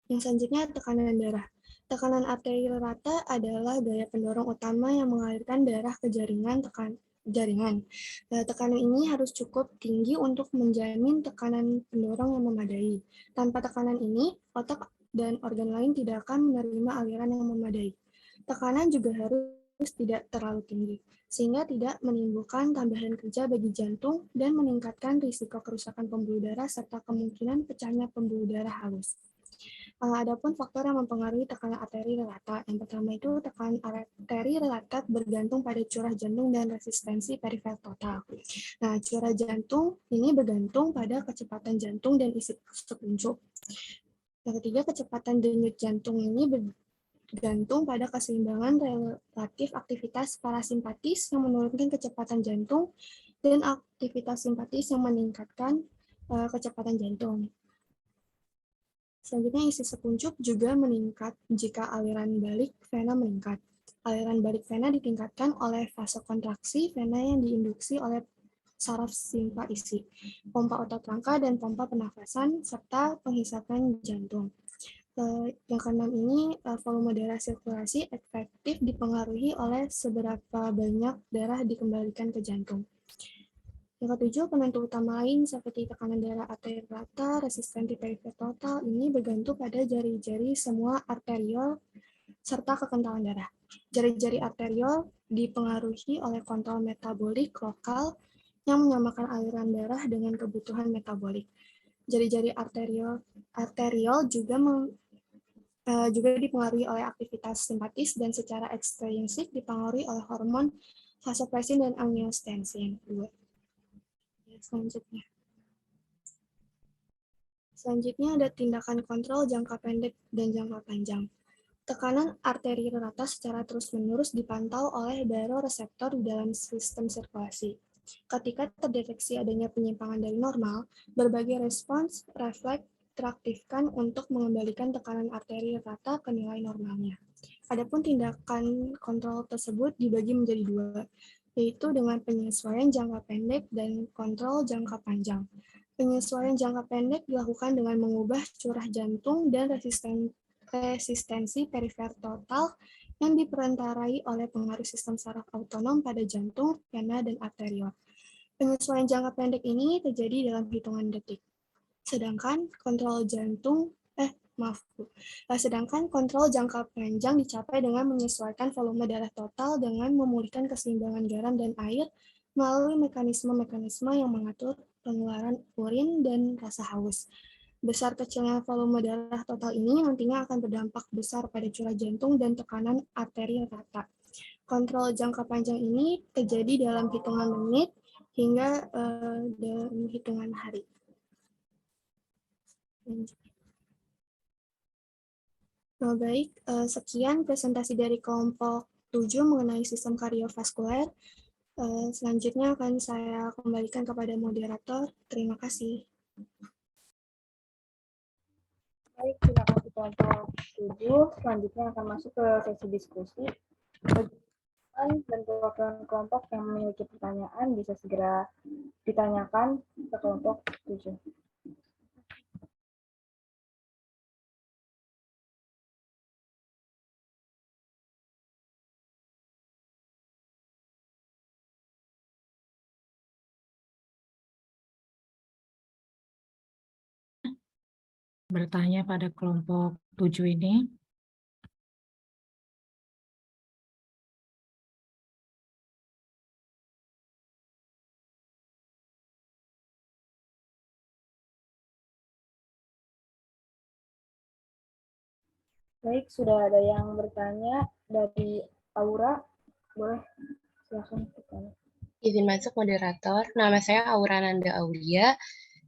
Yang selanjutnya, tekanan darah. Tekanan arteri rata adalah gaya pendorong utama yang mengalirkan darah ke jaringan. Tekanan ini harus cukup tinggi untuk menjamin tekanan pendorong yang memadai. Tanpa tekanan ini, otak dan organ lain tidak akan menerima aliran yang memadai. Tekanan juga harus tidak terlalu tinggi, sehingga tidak menimbulkan tambahan kerja bagi jantung dan meningkatkan risiko kerusakan pembuluh darah serta kemungkinan pecahnya pembuluh darah halus. Adapun faktor yang mempengaruhi tekanan arteri rata. Yang pertama itu tekanan arteri rata bergantung pada curah jantung dan resistensi perifer total. Nah, curah jantung ini bergantung pada kecepatan jantung dan isi sekuncup. Yang ketiga, kecepatan denyut jantung ini bergantung pada keseimbangan relatif aktivitas parasimpatis yang menurunkan kecepatan jantung dan aktivitas simpatis yang meningkatkan kecepatan jantung. Selanjutnya, isi sekuncup juga meningkat jika aliran balik vena meningkat. Aliran balik vena ditingkatkan oleh fase kontraksi vena yang diinduksi oleh saraf simpa isi, pompa otot rangka, dan pompa pernafasan, serta penghisapan jantung. Yang keenam ini, volume darah sirkulasi efektif dipengaruhi oleh seberapa banyak darah dikembalikan ke jantung. Yang ketujuh, penentu utama lain seperti tekanan darah arteri rata, resistensi perifer total ini bergantung pada jari-jari semua arteriol serta kekentalan darah. Jari-jari arteriol dipengaruhi oleh kontrol metabolik lokal yang menyamakan aliran darah dengan kebutuhan metabolik. Jari-jari arteriol juga dipengaruhi oleh aktivitas simpatis dan secara ekstrinsik dipengaruhi oleh hormon vasopressin dan angiotensin. Selanjutnya ada tindakan kontrol jangka pendek dan jangka panjang. Tekanan arteri rata secara terus-menerus dipantau oleh baroreseptor di dalam sistem sirkulasi. Ketika terdeteksi adanya penyimpangan dari normal, berbagai respons refleks teraktifkan untuk mengembalikan tekanan arteri rata ke nilai normalnya. Adapun tindakan kontrol tersebut dibagi menjadi dua, yaitu dengan penyesuaian jangka pendek dan kontrol jangka panjang. Penyesuaian jangka pendek dilakukan dengan mengubah curah jantung dan resistensi perifer total yang diperantarai oleh pengaruh sistem saraf autonom pada jantung, vena, dan arteriol. Penyesuaian jangka pendek ini terjadi dalam hitungan detik. Sedangkan kontrol jangka panjang dicapai dengan menyesuaikan volume darah total dengan memulihkan keseimbangan garam dan air melalui mekanisme-mekanisme yang mengatur pengeluaran urin dan rasa haus. Besar kecilnya volume darah total ini nantinya akan berdampak besar pada curah jantung dan tekanan arteri rata. Kontrol jangka panjang ini terjadi dalam hitungan menit hingga dalam hitungan hari. Baik, sekian presentasi dari kelompok 7 mengenai sistem kardiovaskuler. Selanjutnya akan saya kembalikan kepada moderator. Terima kasih. Baik, terima kasih kelompok 7. Selanjutnya akan masuk ke sesi diskusi. Dan perwakilan kelompok yang memiliki pertanyaan bisa segera ditanyakan ke kelompok 7. Bertanya pada kelompok 7 ini. Baik, sudah ada yang bertanya dari Aura. Boleh, silakan bertanya. Izin masuk moderator, nama saya Aura Nanda Aulia.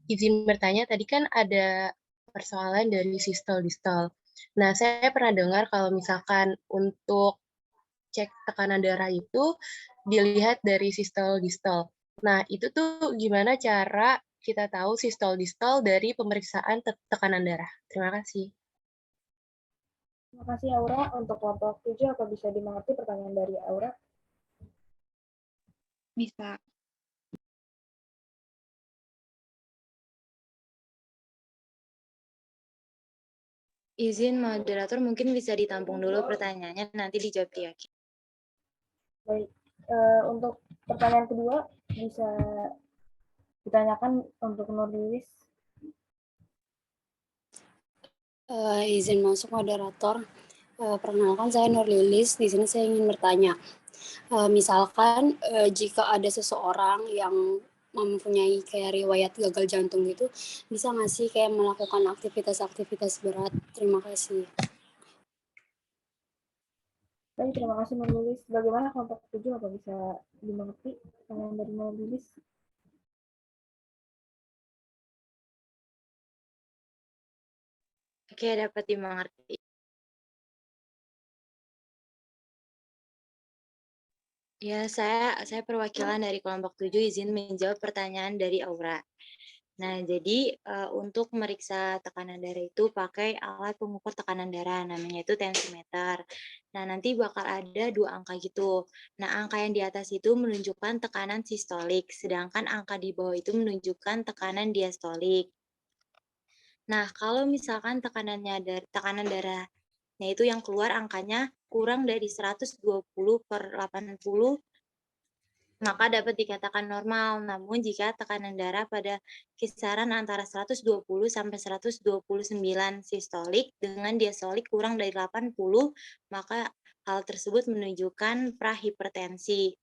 Izin bertanya, tadi kan ada persoalan dari sistol-distol. Nah, saya pernah dengar kalau misalkan untuk cek tekanan darah itu dilihat dari sistol-distol. Nah, itu tuh gimana cara kita tahu sistol-distol dari pemeriksaan tekanan darah? Terima kasih. Terima kasih Aura. Untuk kelompok 7, apa bisa dimengerti pertanyaan dari Aura? Bisa. Izin moderator mungkin bisa ditampung dulu pertanyaannya, nanti dijawab di akhir. Baik, untuk pertanyaan kedua bisa ditanyakan untuk Nurlilis. Izin masuk moderator. Perkenalkan saya Nurlilis. Di sini saya ingin bertanya. Misalkan jika ada seseorang yang mempunyai kayak riwayat gagal jantung gitu, bisa nggak sih kayak melakukan aktivitas-aktivitas berat? Terima kasih. Baik, terima kasih Nurlilis. Bagaimana kelompok 7, apa bisa dimengerti pertanyaan dari Nurlilis? Oke, dapat dimengerti. Ya, saya perwakilan dari kelompok 7 izin menjawab pertanyaan dari Aura. Nah, jadi untuk memeriksa tekanan darah itu pakai alat pengukur tekanan darah, namanya itu tensimeter. Nah, nanti bakal ada 2 angka gitu. Nah, angka yang di atas itu menunjukkan tekanan sistolik, sedangkan angka di bawah itu menunjukkan tekanan diastolik. Nah, kalau misalkan tekanan darahnya itu yang keluar angkanya kurang dari 120/80, maka dapat dikatakan normal. Namun jika tekanan darah pada kisaran antara 120 sampai 129 sistolik dengan diastolik kurang dari 80, maka hal tersebut menunjukkan prahipertensi.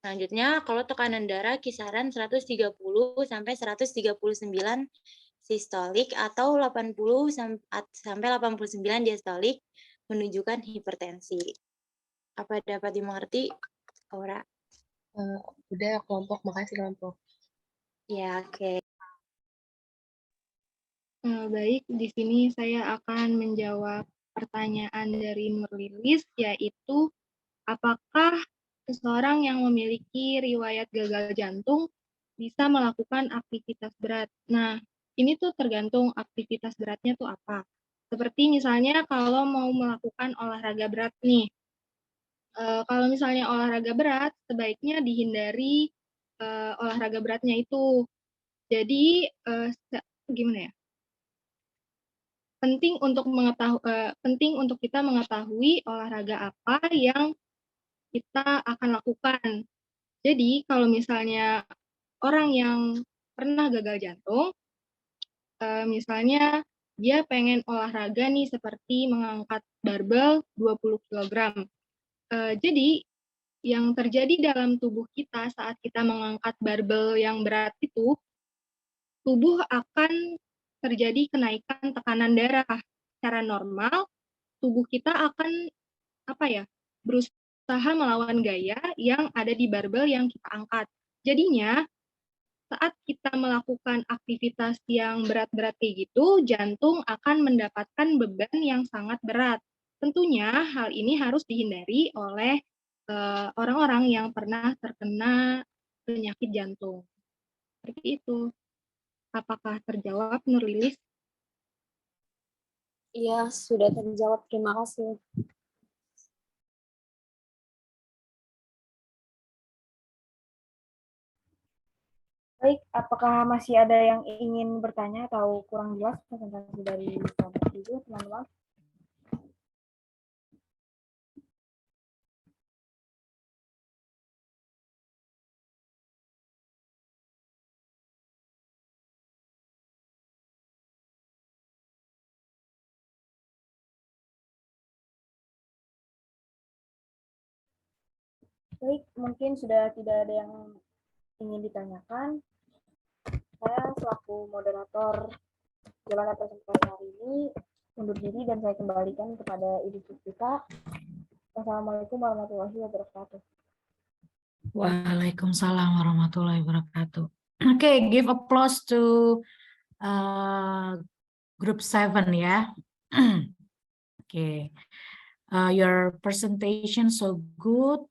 Selanjutnya, kalau tekanan darah kisaran 130 sampai 139 sistolik atau 80 sampai 89 diastolik menunjukkan hipertensi. Apa dapat dimengerti, Aura? Udah kelompok, makasih kelompok. Ya, oke. Baik, di sini saya akan menjawab pertanyaan dari Nurlilis, yaitu apakah seseorang yang memiliki riwayat gagal jantung bisa melakukan aktivitas berat? Nah, ini tuh tergantung aktivitas beratnya tuh apa. Seperti misalnya kalau mau melakukan olahraga berat nih, kalau misalnya olahraga berat, sebaiknya dihindari olahraga beratnya itu. Jadi, gimana ya? Penting untuk kita mengetahui olahraga apa yang kita akan lakukan. Jadi, kalau misalnya orang yang pernah gagal jantung, misalnya dia pengen olahraga nih seperti mengangkat barbel 20 kilogram. Jadi yang terjadi dalam tubuh kita saat kita mengangkat barbel yang berat itu, tubuh akan terjadi kenaikan tekanan darah. Secara normal, tubuh kita akan berusaha melawan gaya yang ada di barbel yang kita angkat. Jadinya, saat kita melakukan aktivitas yang berat-berat kayak gitu, jantung akan mendapatkan beban yang sangat berat. Tentunya hal ini harus dihindari oleh orang-orang yang pernah terkena penyakit jantung. Seperti itu. Apakah terjawab, Nurlilis? Iya, sudah terjawab. Terima kasih. Baik, apakah masih ada yang ingin bertanya atau kurang jelas presentasi dari kelompok 7, teman-teman? Baik, mungkin sudah tidak ada yang ingin ditanyakan. Saya selaku moderator jalannya presentasi hari ini undur diri dan saya kembalikan kepada Ibu Puspita. Wassalamualaikum warahmatullahi wabarakatuh. Waalaikumsalam warahmatullahi wabarakatuh. Okay, give applause to group 7 ya. Okay. Your presentation so good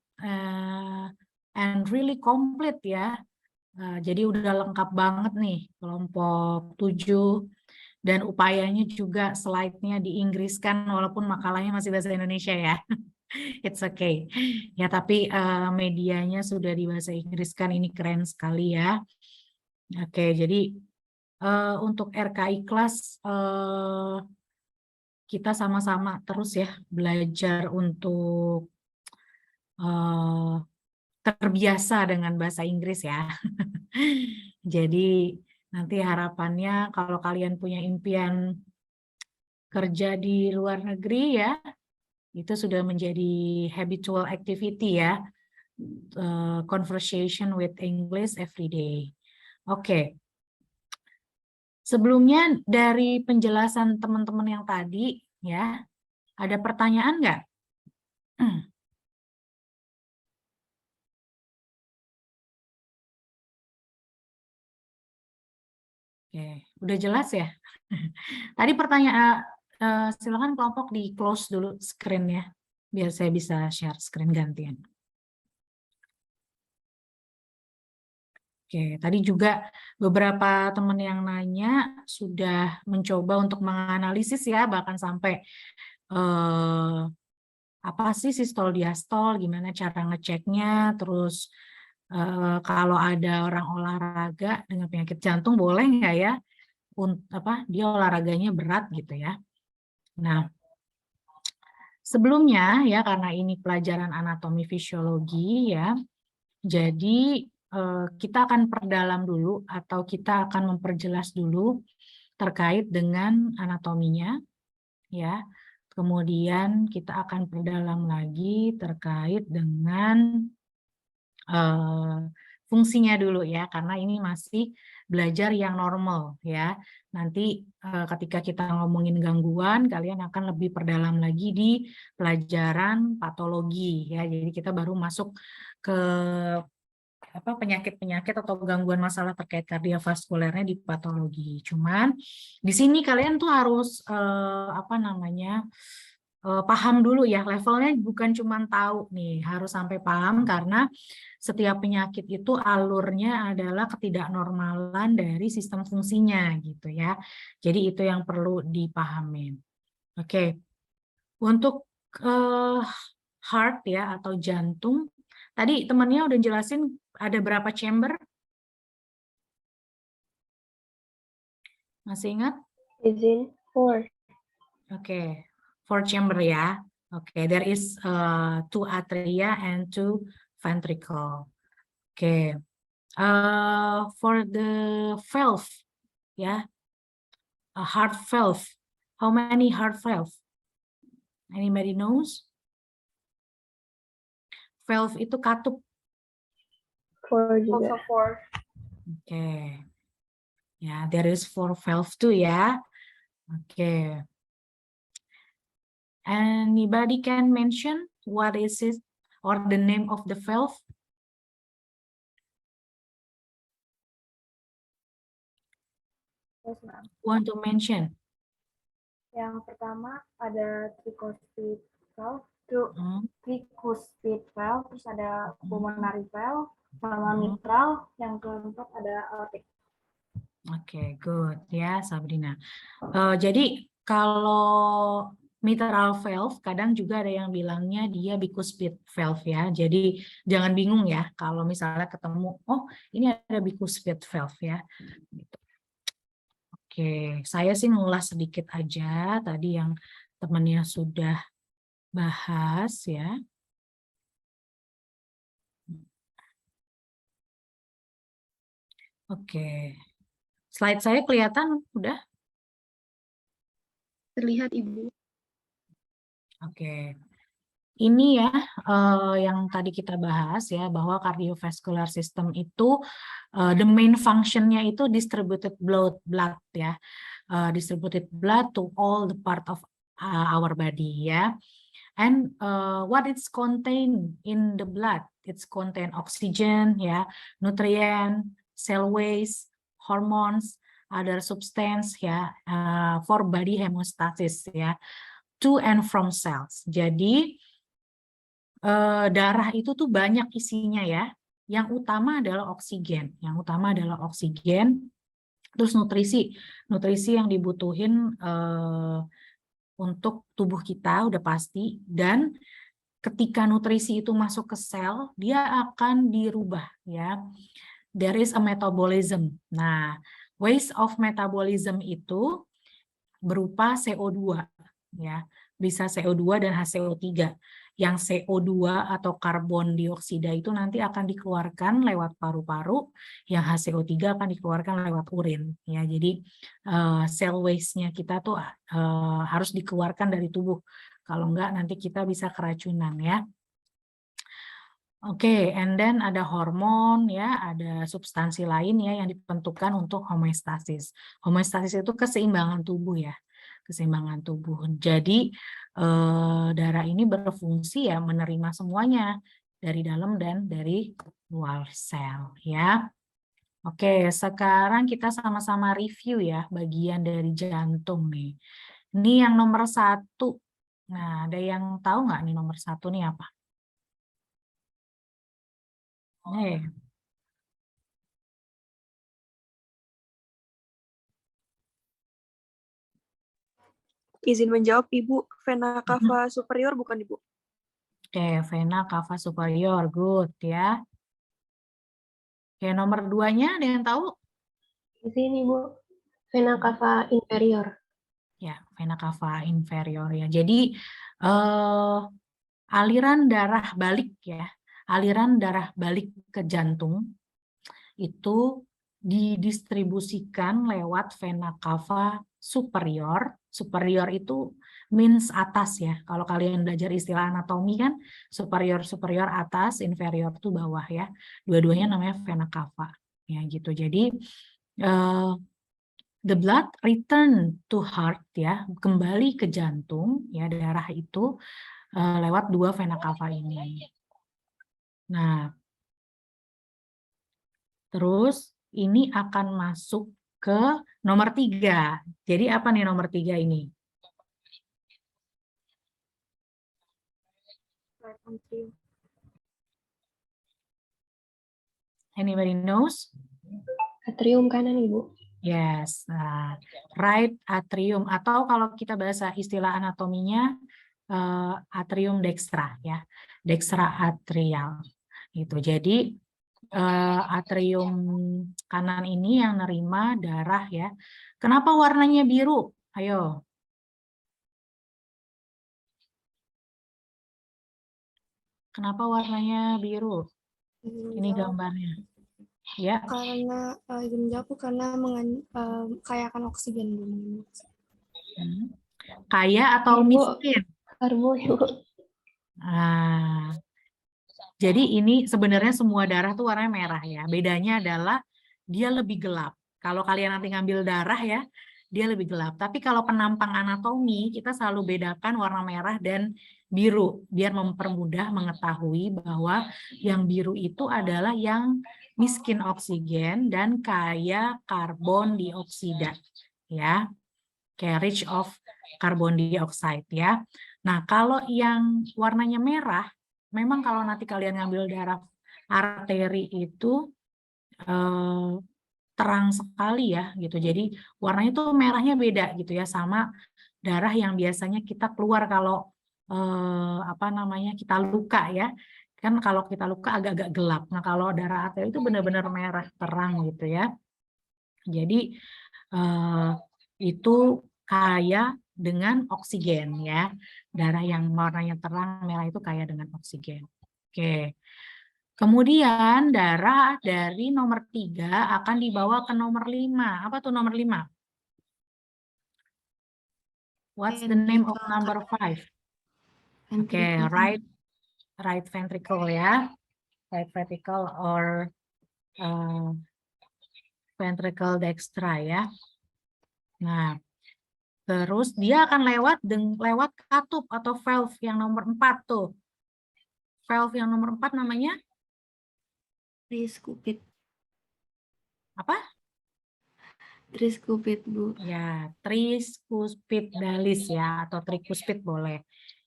and really complete ya. Jadi udah lengkap banget nih kelompok 7 dan upayanya juga slide-nya diinggriskan walaupun makalahnya masih bahasa Indonesia ya. It's okay. Ya tapi medianya sudah di bahasa Inggris kan, ini keren sekali ya. Oke, jadi untuk RKI kelas kita sama-sama terus ya belajar untuk terbiasa dengan bahasa Inggris ya. Jadi nanti harapannya kalau kalian punya impian kerja di luar negeri ya, itu sudah menjadi habitual activity ya, conversation with English every day. Oke. Sebelumnya dari penjelasan teman-teman yang tadi ya, ada pertanyaan nggak? Oke, udah jelas ya? Tadi pertanyaan, silakan kelompok di close dulu screen-nya, biar saya bisa share screen gantian. Oke, tadi juga beberapa teman yang nanya sudah mencoba untuk menganalisis ya, bahkan sampai apa sih sistol diastol, gimana cara ngeceknya, terus kalau ada orang olahraga dengan penyakit jantung boleh nggak ya, dia olahraganya berat gitu ya. Nah, sebelumnya ya karena ini pelajaran anatomi fisiologi ya, jadi kita akan perdalam dulu atau kita akan memperjelas dulu terkait dengan anatominya ya. Kemudian kita akan perdalam lagi terkait dengan fungsinya dulu ya, karena ini masih belajar yang normal ya. Nanti ketika kita ngomongin gangguan, kalian akan lebih perdalam lagi di pelajaran patologi ya. Jadi kita baru masuk ke penyakit-penyakit atau gangguan masalah terkait kardiovaskulernya di patologi. Cuman di sini kalian tuh harus paham dulu ya, levelnya bukan cuma tahu nih, harus sampai paham karena setiap penyakit itu alurnya adalah ketidaknormalan dari sistem fungsinya gitu ya. Jadi itu yang perlu dipahamin. Oke. Untuk heart ya atau jantung, tadi temannya udah jelasin ada berapa chamber? Masih ingat? Izin 4. Oke, 4 chamber ya. Oke, there is 2 atria and 2 ventricle. Oke, for the valve ya, a heart valve. How many heart valve? Anybody knows? Valve itu katup. 4 juga. Also 4. Oke. Ya, there is 4 valve too ya. Oke. Anybody can mention what is it or the name of the valve? Yes, ma'am. Want to mention? Yang pertama ada tricuspid valve, tricuspid valve, terus ada pulmonary valve, sama mitral, yang keempat ada aortic. Oke, good ya Sabrina. Jadi kalau mitral valve kadang juga ada yang bilangnya dia bicuspid valve ya. Jadi jangan bingung ya kalau misalnya ketemu, oh ini ada bicuspid valve ya. Gitu. Oke, saya sih ngulas sedikit aja tadi yang temannya sudah bahas ya. Oke, slide saya kelihatan udah? Terlihat Ibu. Oke, ini ya yang tadi kita bahas ya, bahwa cardiovascular system itu the main functionnya itu distributed blood ya, distributed blood to all the part of our body ya. And what it's contained in the blood, it's contain oxygen ya, nutrient, cell waste, hormones, other substance ya, for body hemostasis ya, to and from cells. Jadi darah itu tuh banyak isinya ya. Yang utama adalah oksigen. Terus nutrisi yang dibutuhin untuk tubuh kita udah pasti. Dan ketika nutrisi itu masuk ke sel, dia akan dirubah ya. There is a metabolism. Nah, ways of metabolism itu berupa CO2 ya. Bisa CO2 dan HCO3. Yang CO2 atau karbon dioksida itu nanti akan dikeluarkan lewat paru-paru, yang HCO3 akan dikeluarkan lewat urin ya. Jadi cell waste-nya kita tuh harus dikeluarkan dari tubuh. Kalau enggak nanti kita bisa keracunan ya. Oke, and then ada hormon ya, ada substansi lain ya yang dibentukkan untuk homeostasis. Homeostasis itu keseimbangan tubuh ya. Keseimbangan tubuh. Jadi darah ini berfungsi ya menerima semuanya dari dalam dan dari luar sel ya. Oke, sekarang kita sama-sama review ya bagian dari jantung nih. Ini yang nomor 1. Nah, ada yang tahu nggak nih nomor 1 nih apa? Izin menjawab, Ibu. Vena cava superior bukan, Ibu? Oke, vena cava superior, good ya. Oke, nomor 2-nya ada yang tahu? Di sini, Bu. Vena cava inferior. Ya, vena cava inferior ya. Jadi aliran darah balik ya, aliran darah balik ke jantung itu didistribusikan lewat vena cava superior. Superior itu means atas ya. Kalau kalian belajar istilah anatomi kan superior atas, inferior itu bawah ya. Dua-duanya namanya vena cava ya gitu. Jadi the blood return to heart ya, kembali ke jantung ya, darah itu lewat 2 vena cava ini. Nah, terus ini akan masuk ke nomor 3. Jadi apa nih nomor 3 ini? Anybody knows? Atrium kanan, Ibu. Yes, right atrium, atau kalau kita bahasa istilah anatominya atrium dextra ya, dextra atrial gitu. Jadi atrium kanan ini yang nerima darah ya. Kenapa warnanya biru? Ayo. Kenapa warnanya biru? Ini gambarnya. Ya. Karena izin menjawab, karena kaya akan oksigen. Kaya atau miskin? Karbo, Ibu. Nah, jadi ini sebenarnya semua darah tuh warnanya merah ya. Bedanya adalah dia lebih gelap. Kalau kalian nanti ngambil darah ya, dia lebih gelap. Tapi kalau penampang anatomi, kita selalu bedakan warna merah dan biru. Biar mempermudah mengetahui bahwa yang biru itu adalah yang miskin oksigen dan kaya karbon dioksida. Ya, kayak rich of carbon dioxide ya. Nah, kalau yang warnanya merah, memang kalau nanti kalian ngambil darah arteri itu terang sekali ya gitu. Jadi warnanya tuh merahnya beda gitu ya sama darah yang biasanya kita keluar kalau kita luka ya. Kan kalau kita luka agak-agak gelap. Nah, kalau darah arteri itu benar-benar merah terang gitu ya. Jadi itu kaya dengan oksigen ya. Darah yang warnanya terang merah itu kaya dengan oksigen. Oke. Kemudian darah dari nomor 3 akan dibawa ke nomor 5. Apa tuh nomor 5? What's the name of number 5? Oke, right ventricle ya. Right ventricle or ventricle dextra ya. Nah, terus dia akan lewat katup atau valve yang nomor 4 tuh. Valve yang nomor 4 namanya? Triskupit. Apa? Triskupit, Bu. Ya, tricuspid dalis ya, atau tricuspid boleh.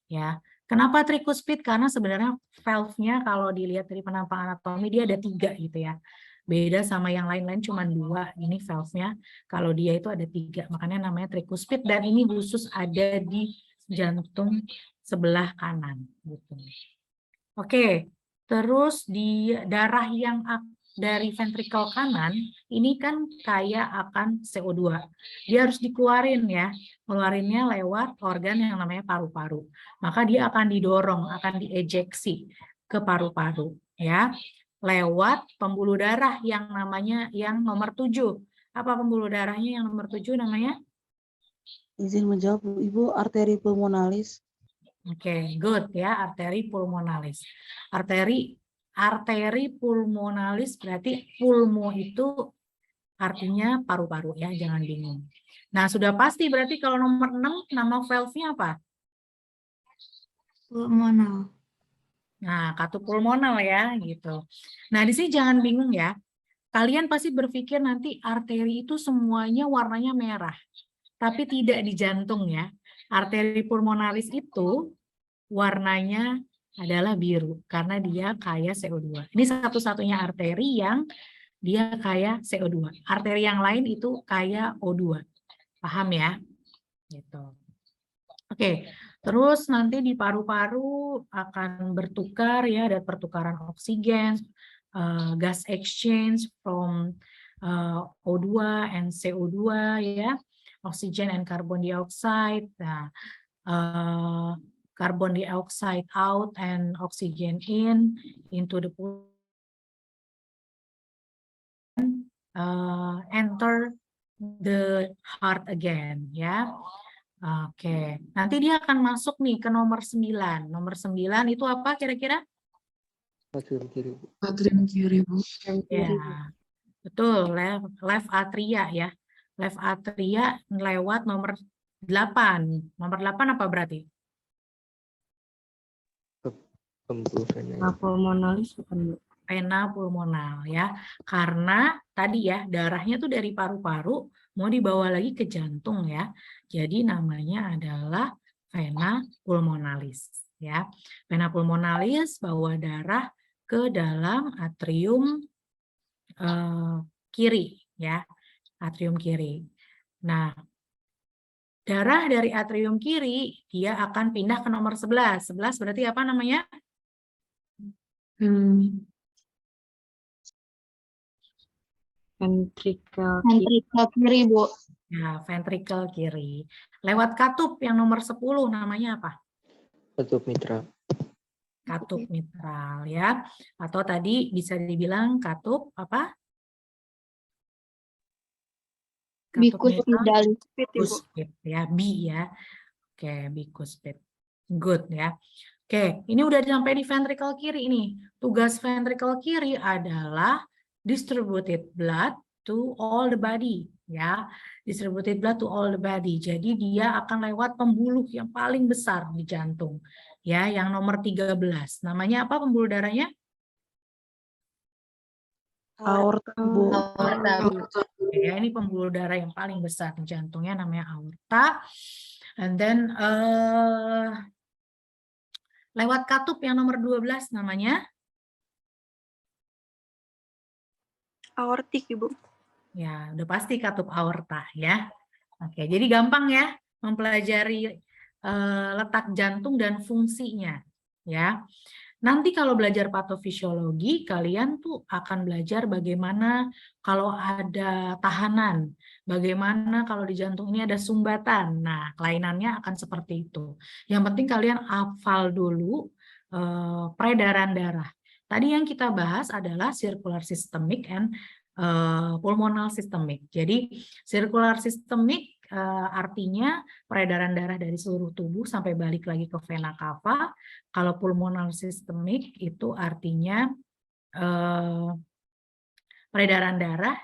Ya, kenapa tricuspid? Karena sebenarnya valve-nya kalau dilihat dari penampakan anatomi dia ada 3 gitu ya. Beda sama yang lain-lain cuma 2. Ini valve-nya kalau dia itu ada 3, makanya namanya tricuspid dan ini khusus ada di jantung sebelah kanan gitu. Oke, terus di darah yang dari ventricle kanan ini kan kaya akan CO2. Dia harus dikeluarin ya. Keluarinnya lewat organ yang namanya paru-paru. Maka dia akan didorong, akan diejeksi ke paru-paru ya. Lewat pembuluh darah yang namanya yang nomor 7. Apa pembuluh darahnya yang nomor 7 namanya? Izin menjawab, Ibu, arteri pulmonalis. Oke, good ya, arteri pulmonalis. Arteri pulmonalis berarti pulmo itu artinya paru-paru ya, jangan bingung. Nah, sudah pasti berarti kalau nomor 6 nama valve-nya apa? Pulmonal. Nah, katup pulmonal ya gitu. Nah, di sini jangan bingung ya. Kalian pasti berpikir nanti arteri itu semuanya warnanya merah. Tapi tidak di jantung ya. Arteri pulmonalis itu warnanya adalah biru karena dia kaya CO2. Ini satu-satunya arteri yang dia kaya CO2. Arteri yang lain itu kaya O2. Paham ya? Gitu. Oke, terus nanti di paru-paru akan bertukar ya, ada pertukaran oksigen, gas exchange from O2 and CO2 ya, oxygen and carbon dioxide. Nah, carbon dioxide out and oxygen in into the enter the heart again ya. Oke, nanti dia akan masuk nih ke nomor 9. Nomor 9 itu apa kira-kira? Atrium kiri, Bu. Atrium kiri, Bu. Ya, betul, left atria ya. Left atria lewat nomor 8. Nomor 8 apa berarti? Vena pulmonalis bukan, Bu? Vena pulmonal ya. Karena tadi ya darahnya tuh dari paru-paru mau dibawa lagi ke jantung ya. Jadi namanya adalah vena pulmonalis ya. Vena pulmonalis bawa darah ke dalam atrium kiri ya. Atrium kiri. Nah, darah dari atrium kiri dia akan pindah ke nomor 11. 11 berarti apa namanya? Ventricle kiri, Bu. Ya, ventricle kiri. Lewat katup yang nomor 10 namanya apa? Katup mitral. Katup mitral ya. Atau tadi bisa dibilang katup apa? Bikuspid ya, B ya. Oke, bikuspid. Good ya. Oke, ini udah sampai di ventricle kiri ini. Tugas ventricle kiri adalah distributed blood to all the body ya. Distributed blood to all the body. Jadi dia akan lewat pembuluh yang paling besar di jantung. Ya, yang nomor 13. Namanya apa pembuluh darahnya? Aorta, Bu. Ya, ini pembuluh darah yang paling besar di jantungnya namanya aorta. And then lewat katup yang nomor 12 namanya? Aortik, Ibu. Ya, udah pasti katup aorta ya. Oke, jadi gampang ya mempelajari letak jantung dan fungsinya ya. Nanti kalau belajar patofisiologi, kalian tuh akan belajar bagaimana kalau ada tahanan, bagaimana kalau di jantung ini ada sumbatan. Nah, kelainannya akan seperti itu. Yang penting kalian hafal dulu peredaran darah. Tadi yang kita bahas adalah circular systemic and pulmonal systemic. Jadi circular systemic artinya peredaran darah dari seluruh tubuh sampai balik lagi ke vena cava. Kalau pulmonal sistemik itu artinya peredaran darah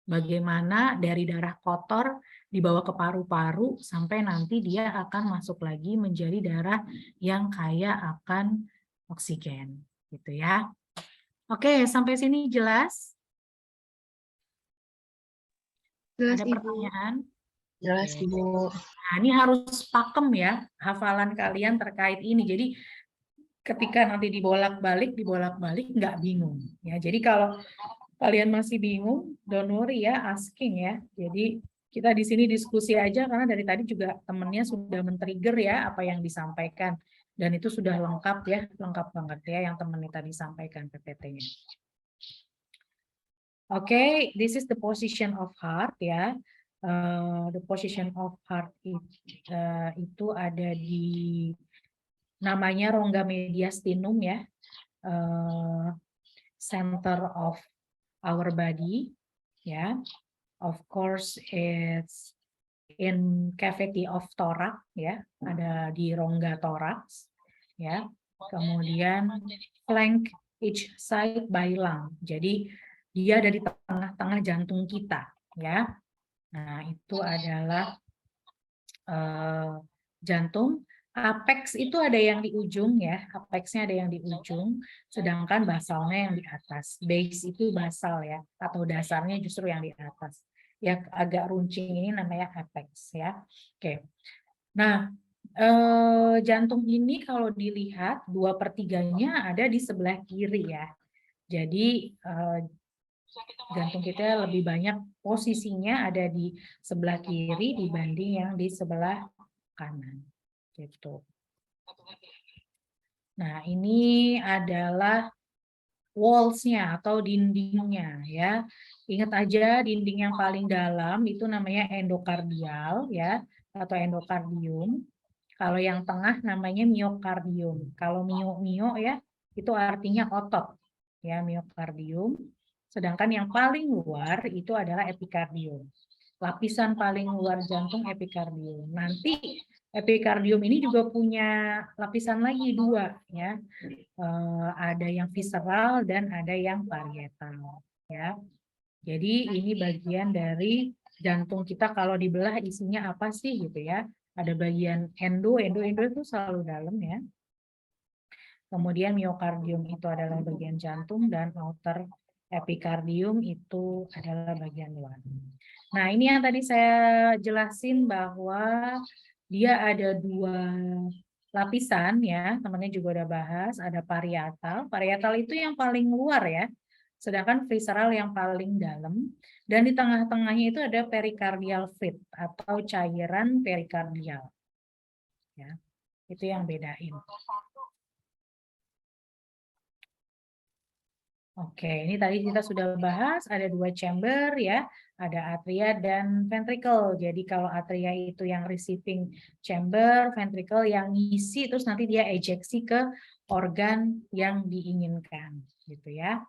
bagaimana dari darah kotor dibawa ke paru-paru sampai nanti dia akan masuk lagi menjadi darah yang kaya akan oksigen, gitu ya. Oke, sampai sini jelas? Jelas, Ada Ibu. pertanyaan? Jelas, Oke. Bu. Nah, ini harus pakem ya hafalan kalian terkait ini. Jadi ketika nanti dibolak-balik nggak bingung ya. Jadi kalau kalian masih bingung, don't worry ya, asking ya. Jadi kita di sini diskusi aja karena dari tadi juga temennya sudah men-trigger ya apa yang disampaikan. Dan itu sudah lengkap ya, lengkap banget ya yang temennya tadi sampaikan PPT-nya. Oke, this is the position of heart ya. The position of heart itu ada di namanya rongga mediastinum ya. Center of our body ya. Of course it's in cavity of thorax ya, ada di rongga toraks ya. Kemudian flank each side by lung. Jadi dia ada di tengah-tengah jantung kita ya. Nah, itu adalah jantung. Apex itu ada yang di ujung ya, apexnya ada yang di ujung, sedangkan basalnya yang di atas. Base itu basal ya, atau dasarnya justru yang di atas. Ya agak runcing ini namanya apex ya. Oke. Nah, jantung ini kalau dilihat 2/3-nya ada di sebelah kiri ya. Jadi jantung kita lebih banyak posisinya ada di sebelah kiri dibanding yang di sebelah kanan. Gitu. Nah, ini adalah walls-nya atau dindingnya ya. Ingat aja dinding yang paling dalam itu namanya endokardial ya atau endokardium. Kalau yang tengah namanya miokardium. Kalau mio ya itu artinya otot ya, miokardium. Sedangkan yang paling luar itu adalah epikardium. Lapisan paling luar jantung epikardium. Nanti epikardium ini juga punya lapisan lagi 2 ya. Ada yang visceral dan ada yang parietal ya. Jadi ini bagian dari jantung kita kalau dibelah isinya apa sih gitu ya. Ada bagian endo itu selalu dalam ya. Kemudian miokardium itu adalah bagian jantung dan outer epikardium itu adalah bagian luar. Nah, ini yang tadi saya jelasin bahwa dia ada 2 lapisan ya, temannya juga udah bahas, ada parietal. Parietal itu yang paling luar ya, sedangkan visceral yang paling dalam. Dan di tengah-tengahnya itu ada pericardial fluid atau cairan perikardial. Ya, itu yang bedain. Oke, ini tadi kita sudah bahas ada 2 chamber ya, ada atria dan ventricle. Jadi kalau atria itu yang receiving chamber, ventricle yang ngisi, terus nanti dia ejeksi ke organ yang diinginkan, gitu ya.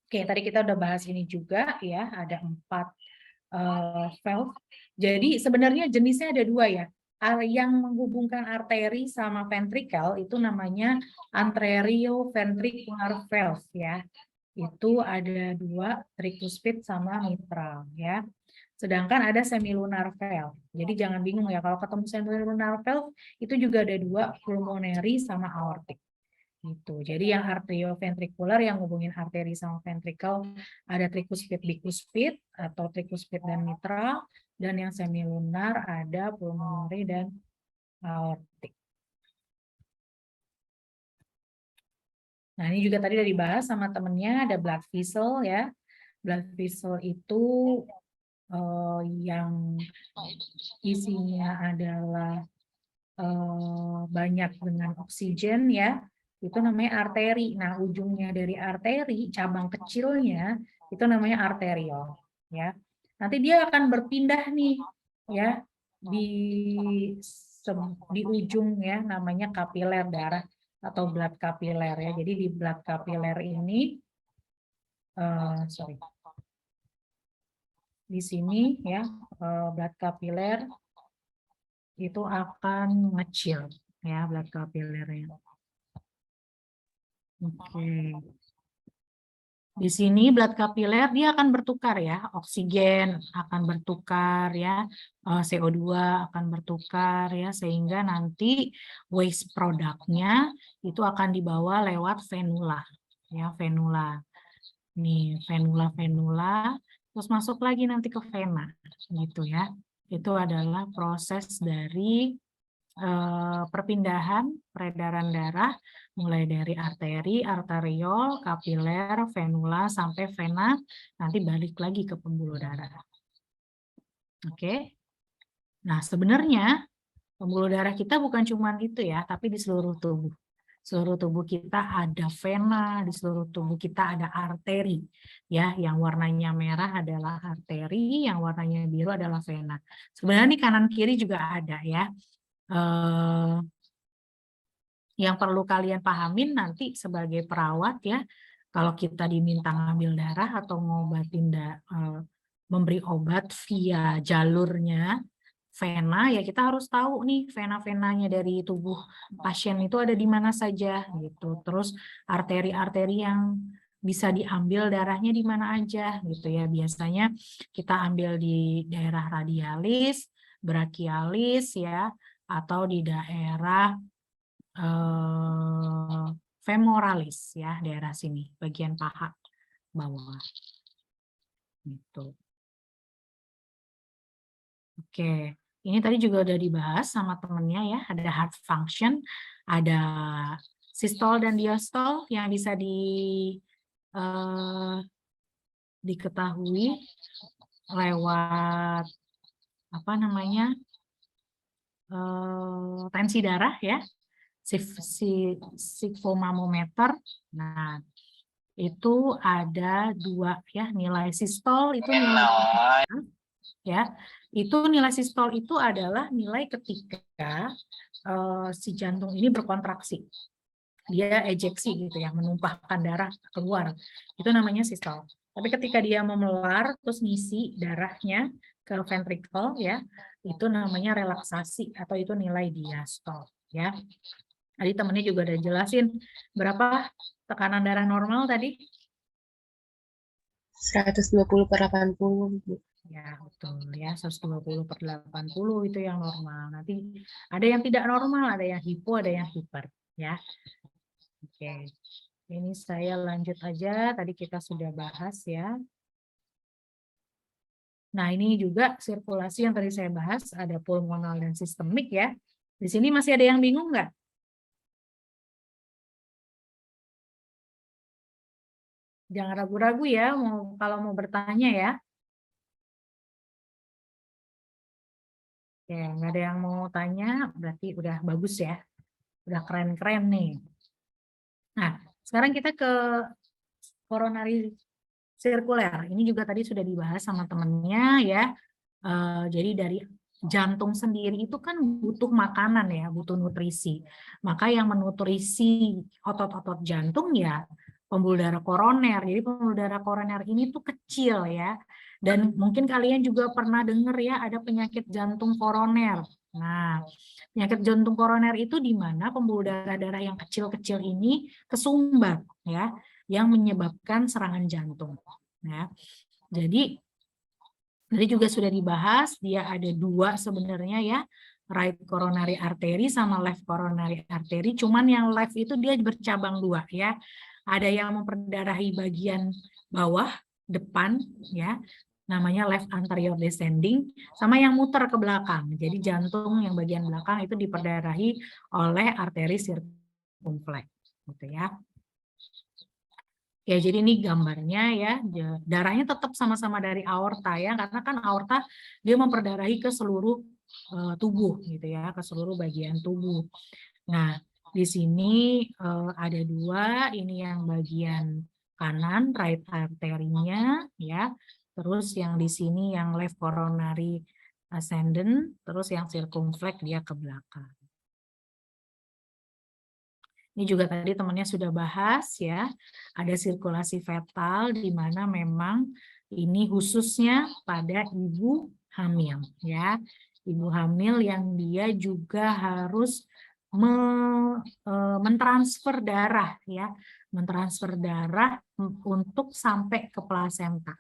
Oke, tadi kita udah bahas ini juga ya, ada 4 valve. Jadi sebenarnya jenisnya ada 2 ya. Yang menghubungkan arteri sama ventricle itu namanya anterioventricular valve ya. Itu ada 2, tricuspid sama mitral ya. Sedangkan ada semilunar valve. Jadi jangan bingung ya kalau ketemu semilunar valve itu juga ada 2, pulmonary sama aortic. Gitu. Jadi yang arterioventricular yang hubungin arteri sama ventricle ada tricuspid bicuspid atau tricuspid dan mitral, dan yang semilunar ada pulmonary dan aortic. Nah, ini juga tadi udah dibahas sama temennya, ada blood vessel ya. Blood vessel itu yang isinya adalah banyak dengan oksigen ya. Itu namanya arteri. Nah, ujungnya dari arteri, cabang kecilnya itu namanya arteriol, ya. Nanti dia akan berpindah nih, ya, di ujung ya, namanya kapiler darah atau blood kapiler ya. Jadi di blood kapiler ini, di sini ya blood capillaire itu akan ngecil ya blood capillaire-nya. Oke. Di sini blood capillary dia akan bertukar ya, oksigen akan bertukar ya, CO2 akan bertukar ya, sehingga nanti waste produknya itu akan dibawa lewat venula ya, venula. Nih, venula, terus masuk lagi nanti ke vena gitu ya. Itu adalah proses dari perpindahan peredaran darah mulai dari arteri, arteriol, kapiler, venula sampai vena, nanti balik lagi ke pembuluh darah. Oke. Nah, sebenarnya pembuluh darah kita bukan cuma itu ya, tapi di seluruh tubuh. Seluruh tubuh kita ada vena, di seluruh tubuh kita ada arteri. Ya, yang warnanya merah adalah arteri, yang warnanya biru adalah vena. Sebenarnya di kanan kiri juga ada ya. Yang perlu kalian pahamin nanti sebagai perawat ya, kalau kita diminta ngambil darah atau ngobatin memberi obat via jalurnya vena, ya kita harus tahu nih vena-venanya dari tubuh pasien itu ada di mana saja gitu. Terus arteri-arteri yang bisa diambil darahnya di mana aja gitu ya. Biasanya kita ambil di daerah radialis, brachialis ya, atau di daerah femoralis ya, daerah sini, bagian paha bawah. Gitu. Oke, ini tadi juga udah dibahas sama temennya ya, ada heart function, ada sistol dan diastol yang bisa diketahui lewat apa namanya tensi darah ya, sigmometer. Nah, itu ada dua ya, nilai sistol itu nilai ya. Itu nilai sistol itu adalah nilai ketika si jantung ini berkontraksi. Dia ejeksi gitu ya, menumpahkan darah keluar. Itu namanya sistol. Tapi ketika dia memelar terus ngisi darahnya ke ventricle ya, itu namanya relaksasi atau itu nilai diastol ya. Tadi temennya juga udah jelasin berapa tekanan darah normal tadi? 120/80. Ya, betul ya, 120/80 itu yang normal. Nanti ada yang tidak normal, ada yang hipo, ada yang hiper ya. Oke. Ini saya lanjut aja, tadi kita sudah bahas ya. Nah, ini juga sirkulasi yang tadi saya bahas, ada pulmonal dan sistemik ya. Di sini masih ada yang bingung nggak? Jangan ragu-ragu ya, kalau mau bertanya ya. Oke, nggak ada yang mau tanya, berarti udah bagus ya. Udah keren-keren nih. Nah, sekarang kita ke koronari sirkuler. Ini juga tadi sudah dibahas sama temennya ya. Jadi dari jantung sendiri itu kan butuh makanan ya, butuh nutrisi. Maka yang menutrisi otot-otot jantung ya pembuluh darah koroner. Jadi pembuluh darah koroner ini tuh kecil ya. Dan mungkin kalian juga pernah dengar ya ada penyakit jantung koroner. Nah, penyakit jantung koroner itu di mana pembuluh darah-darah yang kecil-kecil ini kesumbat ya, yang menyebabkan serangan jantung. Ya. Jadi juga sudah dibahas, dia ada dua sebenarnya ya, right coronary artery sama left coronary artery, cuman yang left itu dia bercabang dua ya. Ada yang memperdarahi bagian bawah, depan ya, namanya left anterior descending, sama yang muter ke belakang. Jadi jantung yang bagian belakang itu diperdarahi oleh arteri circumflex gitu ya. Ya, jadi ini gambarnya ya, darahnya tetap sama-sama dari aorta ya, karena kan aorta dia memperdarahi ke seluruh tubuh gitu ya, ke seluruh bagian tubuh. Nah, di sini ada dua, ini yang bagian kanan right arterinya ya, terus yang di sini yang left coronary ascendant, terus yang circumflex dia ke belakang. Ini juga tadi temannya sudah bahas ya, ada sirkulasi fetal di mana memang Ini khususnya pada ibu hamil ya. Ibu hamil yang dia juga harus mentransfer darah ya, mentransfer darah untuk sampai ke plasenta.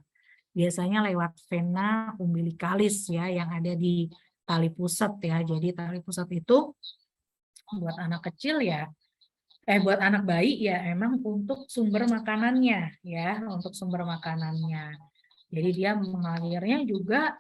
Biasanya lewat vena umbilikalis ya yang ada di tali pusat ya. Jadi tali pusat itu buat anak kecil ya, buat anak bayi ya emang untuk sumber makanannya ya, untuk sumber makanannya. Jadi dia mengalirnya juga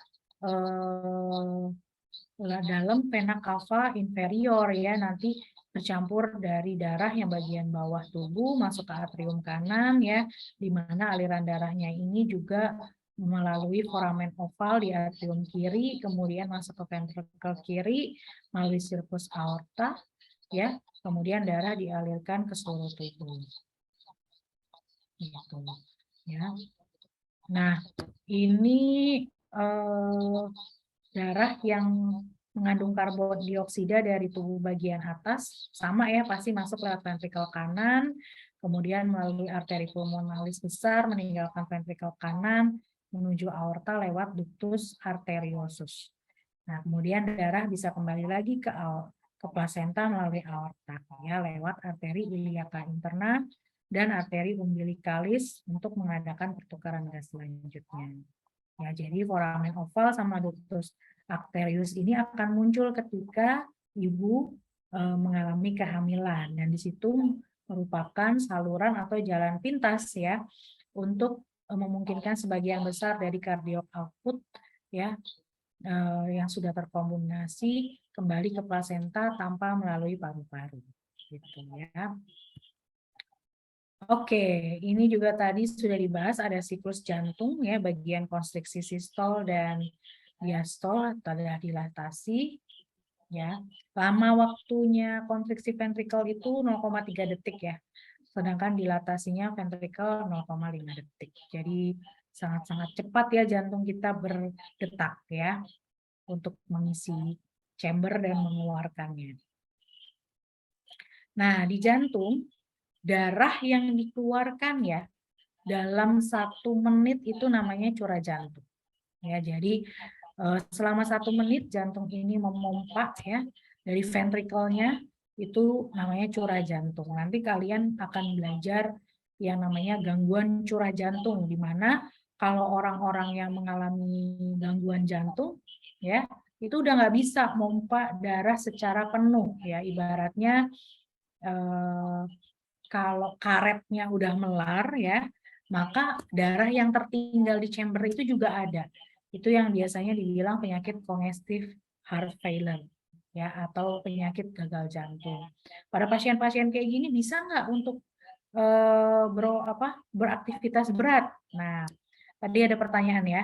dalam vena cava inferior ya, nanti bercampur dari darah yang bagian bawah tubuh masuk ke atrium kanan ya, di mana aliran darahnya ini juga melalui foramen oval di atrium kiri, kemudian masuk ke ventricle kiri melalui sirkus aorta ya, kemudian darah dialirkan ke seluruh tubuh. Gitu ya. Nah, ini darah yang mengandung karbon dioksida dari tubuh bagian atas, sama ya, pasti masuk lewat ventrikel kanan, kemudian melalui arteri pulmonalis besar, meninggalkan ventrikel kanan, menuju aorta lewat ductus arteriosus. Nah, kemudian darah bisa kembali lagi ke plasenta melalui aorta, ya, lewat arteri iliaca interna dan arteri umbilikalis untuk mengadakan pertukaran gas selanjutnya. Ya, jadi foramen oval sama ductus arterius ini akan muncul ketika ibu mengalami kehamilan, dan di situ merupakan saluran atau jalan pintas ya untuk memungkinkan sebagian besar dari cardiac output ya yang sudah terkombinasi kembali ke plasenta tanpa melalui paru-paru gitu ya. Oke, ini juga tadi sudah dibahas, ada siklus jantung ya, bagian konstriksi sistol dan diastol atau dilatasi ya. Lama waktunya konstriksi ventrikel itu 0,3 detik ya. Sedangkan dilatasinya ventrikel 0,5 detik. Jadi sangat-sangat cepat ya jantung kita berdetak ya untuk mengisi chamber dan mengeluarkannya. Nah, di jantung darah yang dikeluarkan ya dalam 1 menit itu namanya curah jantung. Ya, jadi selama 1 menit jantung ini memompa ya dari ventrikelnya, itu namanya curah jantung. Nanti kalian akan belajar yang namanya gangguan curah jantung, di mana kalau orang-orang yang mengalami gangguan jantung ya itu udah nggak bisa memompa darah secara penuh ya, ibaratnya kalau karetnya udah melar ya, maka darah yang tertinggal di chamber itu juga ada. Itu yang biasanya dibilang penyakit congestive heart failure ya, atau penyakit gagal jantung. Pada pasien-pasien kayak gini bisa nggak untuk beraktivitas berat? Nah, tadi ada pertanyaan ya.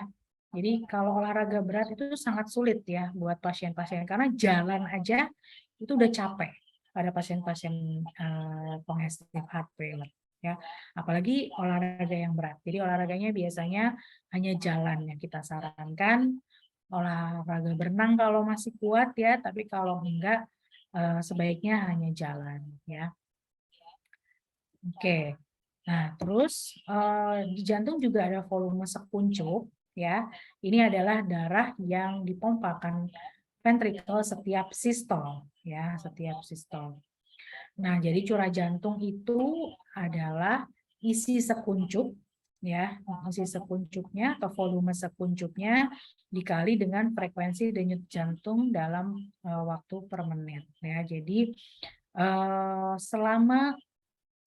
Jadi kalau olahraga berat itu sangat sulit ya buat pasien-pasien, karena jalan aja itu udah capek pada pasien-pasien congestive heart failure ya, apalagi olahraga yang berat. Jadi olahraganya biasanya hanya jalan yang kita sarankan, olahraga berenang kalau masih kuat ya, tapi kalau enggak sebaiknya hanya jalan ya. Oke. Nah, terus di jantung juga ada volume sekuncup ya. Ini adalah darah yang dipompakan ventrikel setiap sistol ya, setiap sistol. Nah, jadi curah jantung itu adalah isi sekuncup ya, isi sekuncupnya atau volume sekuncupnya dikali dengan frekuensi denyut jantung dalam waktu per menit ya. Jadi selama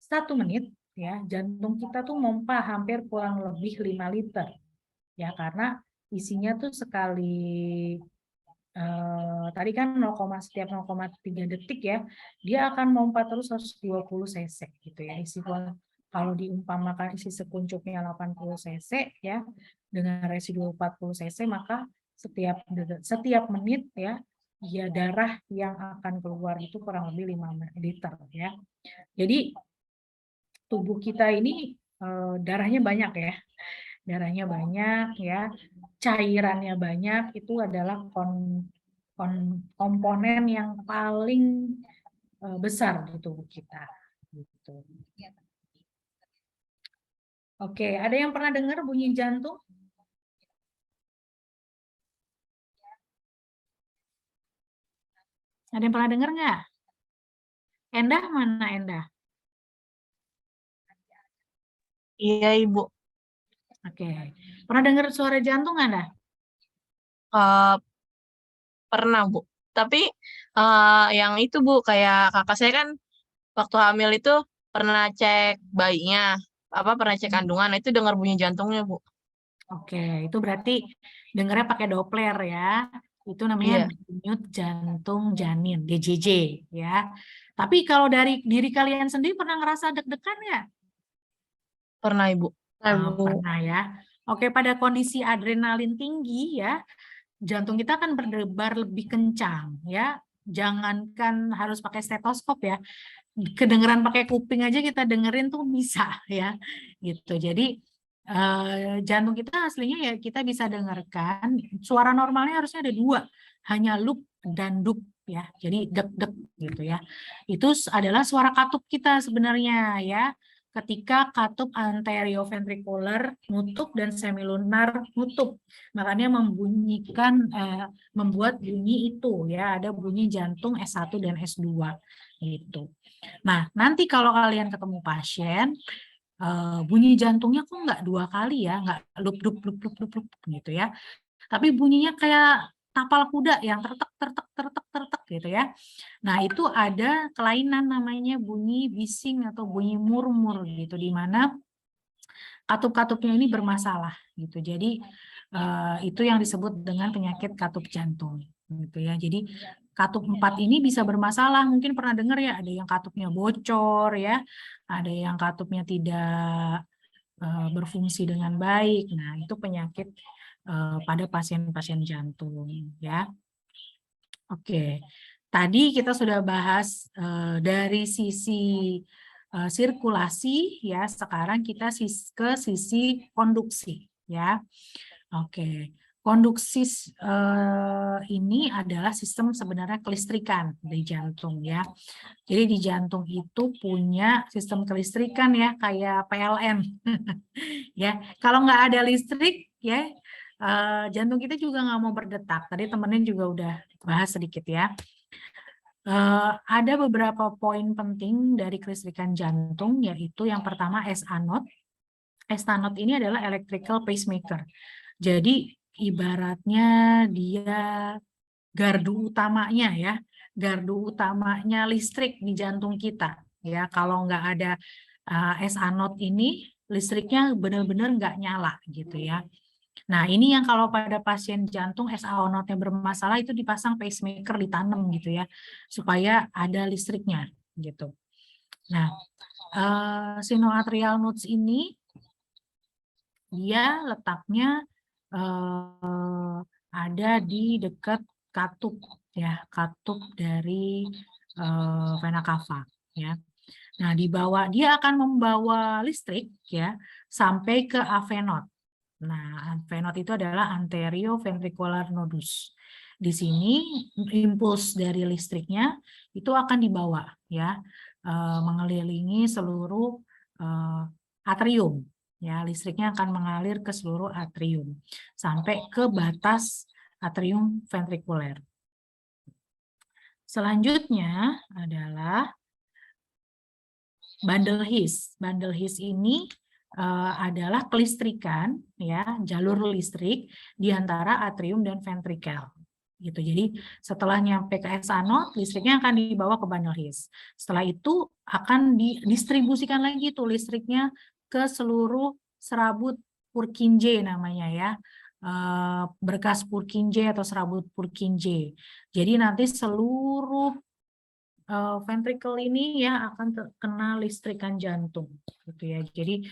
1 menit ya, jantung kita tuh mompa hampir kurang lebih 5 liter ya, karena isinya tuh sekali tadi kan setiap 0,3 detik ya, dia akan mompa terus 120 cc gitu ya. Kalau diumpamakan isi sekuncupnya 80 cc ya, dengan residu 40 cc, maka setiap menit ya, darah yang akan keluar itu kurang lebih 5 liter ya. Jadi tubuh kita ini darahnya banyak ya. Darahnya banyak ya, cairannya banyak, itu adalah komponen yang paling besar di tubuh kita. Gitu. Oke, ada yang pernah dengar bunyi jantung? Ada yang pernah dengar nggak? Endah mana Endah? Iya, Ibu. Oke. Pernah dengar suara jantung Anda? Eh, pernah, Bu. Tapi yang itu, Bu, kayak kakak saya kan waktu hamil itu pernah cek bayinya, pernah cek kandungan, itu dengar bunyi jantungnya, Bu. Oke, itu berarti dengarnya pakai Doppler ya. Itu namanya Iya, denyut jantung janin, DJJ ya. Tapi kalau dari diri kalian sendiri pernah ngerasa deg-degan nggak? pernah, Ibu. Pernah ya. Oke, pada kondisi adrenalin tinggi ya, jantung kita akan berdebar lebih kencang ya. Jangankan harus pakai stetoskop ya, kedengeran pakai kuping aja kita dengerin tuh bisa ya, gitu. Jadi jantung kita aslinya ya kita bisa dengarkan suara normalnya harusnya ada dua, hanya loop dan dup ya. Jadi deg-deg gitu ya. Itu adalah suara katup kita sebenarnya ya. Ketika katup anterioventricular nutup dan semilunar nutup, makanya membunyikan membuat bunyi itu ya, ada bunyi jantung S1 dan S2 gitu. Nah, nanti kalau kalian ketemu pasien, bunyi jantungnya kok nggak 2 kali ya, nggak lup lup lup lup lup lup gitu ya. Tapi bunyinya kayak tapal kuda yang tertek tertek tertek tertek gitu ya. Nah, itu ada kelainan namanya bunyi bising atau bunyi murmur gitu, di mana katup-katupnya ini bermasalah gitu. Jadi itu yang disebut dengan penyakit katup jantung gitu ya. Jadi katup 4 ini bisa bermasalah. Mungkin pernah dengar ya, ada yang katupnya bocor ya, ada yang katupnya tidak berfungsi dengan baik. Nah, itu penyakit pada pasien-pasien jantung ya. Oke. Tadi kita sudah bahas dari sisi sirkulasi ya, sekarang kita ke sisi konduksi ya. Oke. Konduksi ini adalah sistem sebenarnya kelistrikan di jantung ya. Jadi di jantung itu punya sistem kelistrikan ya, kayak PLN. Ya, kalau nggak ada listrik ya, jantung kita juga nggak mau berdetak. Tadi temennya juga udah bahas sedikit ya. Ada beberapa poin penting dari kelistrikan jantung, yaitu yang pertama S-anode. S-anode ini adalah electrical pacemaker. Jadi ibaratnya dia gardu utamanya ya, gardu utamanya listrik di jantung kita ya. Kalau nggak ada S-anode ini, listriknya benar-benar nggak nyala gitu ya. Nah, ini yang kalau pada pasien jantung SA-node-nya bermasalah itu dipasang pacemaker, ditanam gitu ya, supaya ada listriknya gitu. Nah, sinoatrial nodes ini dia letaknya ada di dekat katup ya, katup dari vena cava ya. Nah, dia akan membawa listrik ya sampai ke avenot. Nah, avenot itu adalah anterioventricular nodus. Di sini impuls dari listriknya itu akan dibawa ya, mengelilingi seluruh atrium. Ya, listriknya akan mengalir ke seluruh atrium sampai ke batas atrium ventrikuler. Selanjutnya adalah bundle His. Bundle His ini adalah kelistrikan ya, jalur listrik di antara atrium dan ventrikel gitu. Jadi setelah nyampe ke S-anode, listriknya akan dibawa ke bundle His. Setelah itu akan didistribusikan lagi tuh listriknya ke seluruh serabut Purkinje namanya ya. Berkas Purkinje atau serabut Purkinje. Jadi nanti seluruh ventricle ini ya akan terkena listrikan jantung gitu ya. Jadi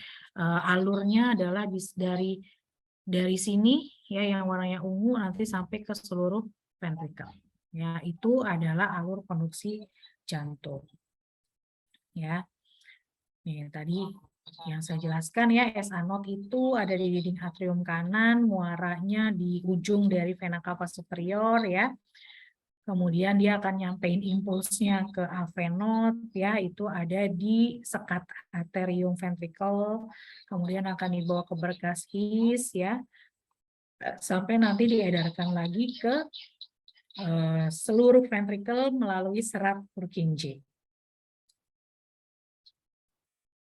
alurnya adalah dari sini ya yang warnanya ungu nanti sampai ke seluruh ventricle. Ya, itu adalah alur konduksi jantung. Ya. Nih, tadi yang saya jelaskan ya, S-anode itu ada di dinding atrium kanan, muaranya di ujung dari vena cava superior ya. Kemudian dia akan nyampein impulsnya ke avenot ya, itu ada di sekat arterium ventricle, kemudian akan dibawa ke berkas His ya, sampai nanti diedarkan lagi ke seluruh ventrikel melalui serat Purkinje.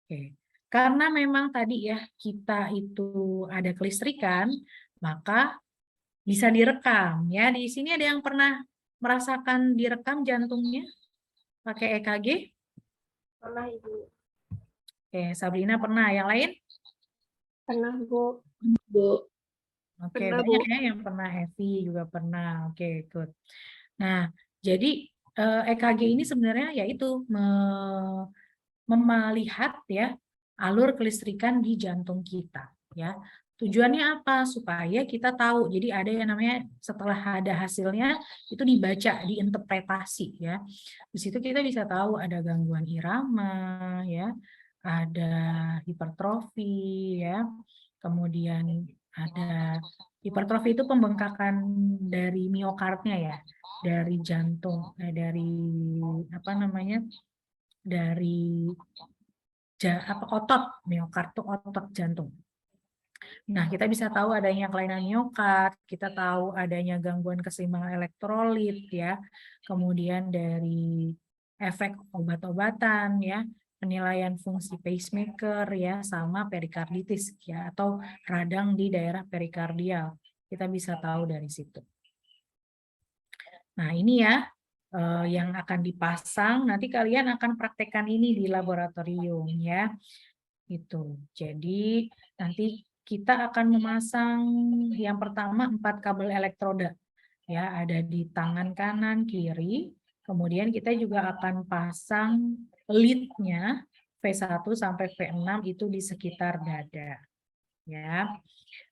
Oke. Karena memang tadi ya kita itu ada kelistrikan, maka bisa direkam ya. Di sini ada yang pernah merasakan direkam jantungnya pakai EKG? Pernah, Ibu. Oke, Sabrina pernah. Yang lain? Pernah, Bu. Oke, Pernah, banyak Bu. ya yang pernah. Evi juga pernah. Oke, good. Nah, jadi EKG ini sebenarnya yaitu melihat ya alur kelistrikan di jantung kita ya. Tujuannya apa? Supaya kita tahu. Jadi ada yang namanya setelah ada hasilnya itu dibaca, diinterpretasi ya. Di situ kita bisa tahu ada gangguan irama ya, ada hipertrofi ya. Kemudian ada hipertrofi itu pembengkakan dari miokardnya ya, dari jantung, dari apa namanya? Dari otot, miokard itu otot jantung. Nah, kita bisa tahu adanya kelainan miokard, kita tahu adanya gangguan keseimbangan elektrolit ya, kemudian dari efek obat-obatan ya, penilaian fungsi pacemaker ya, sama perikarditis ya, atau radang di daerah perikardial. Kita bisa tahu dari situ. Nah, ini ya yang akan dipasang. Nanti kalian akan praktekkan ini di laboratorium ya. Itu. Jadi nanti kita akan memasang yang pertama 4 kabel elektroda ya, ada di tangan kanan kiri. Kemudian kita juga akan pasang lead-nya V1 sampai V6 itu di sekitar dada. Ya.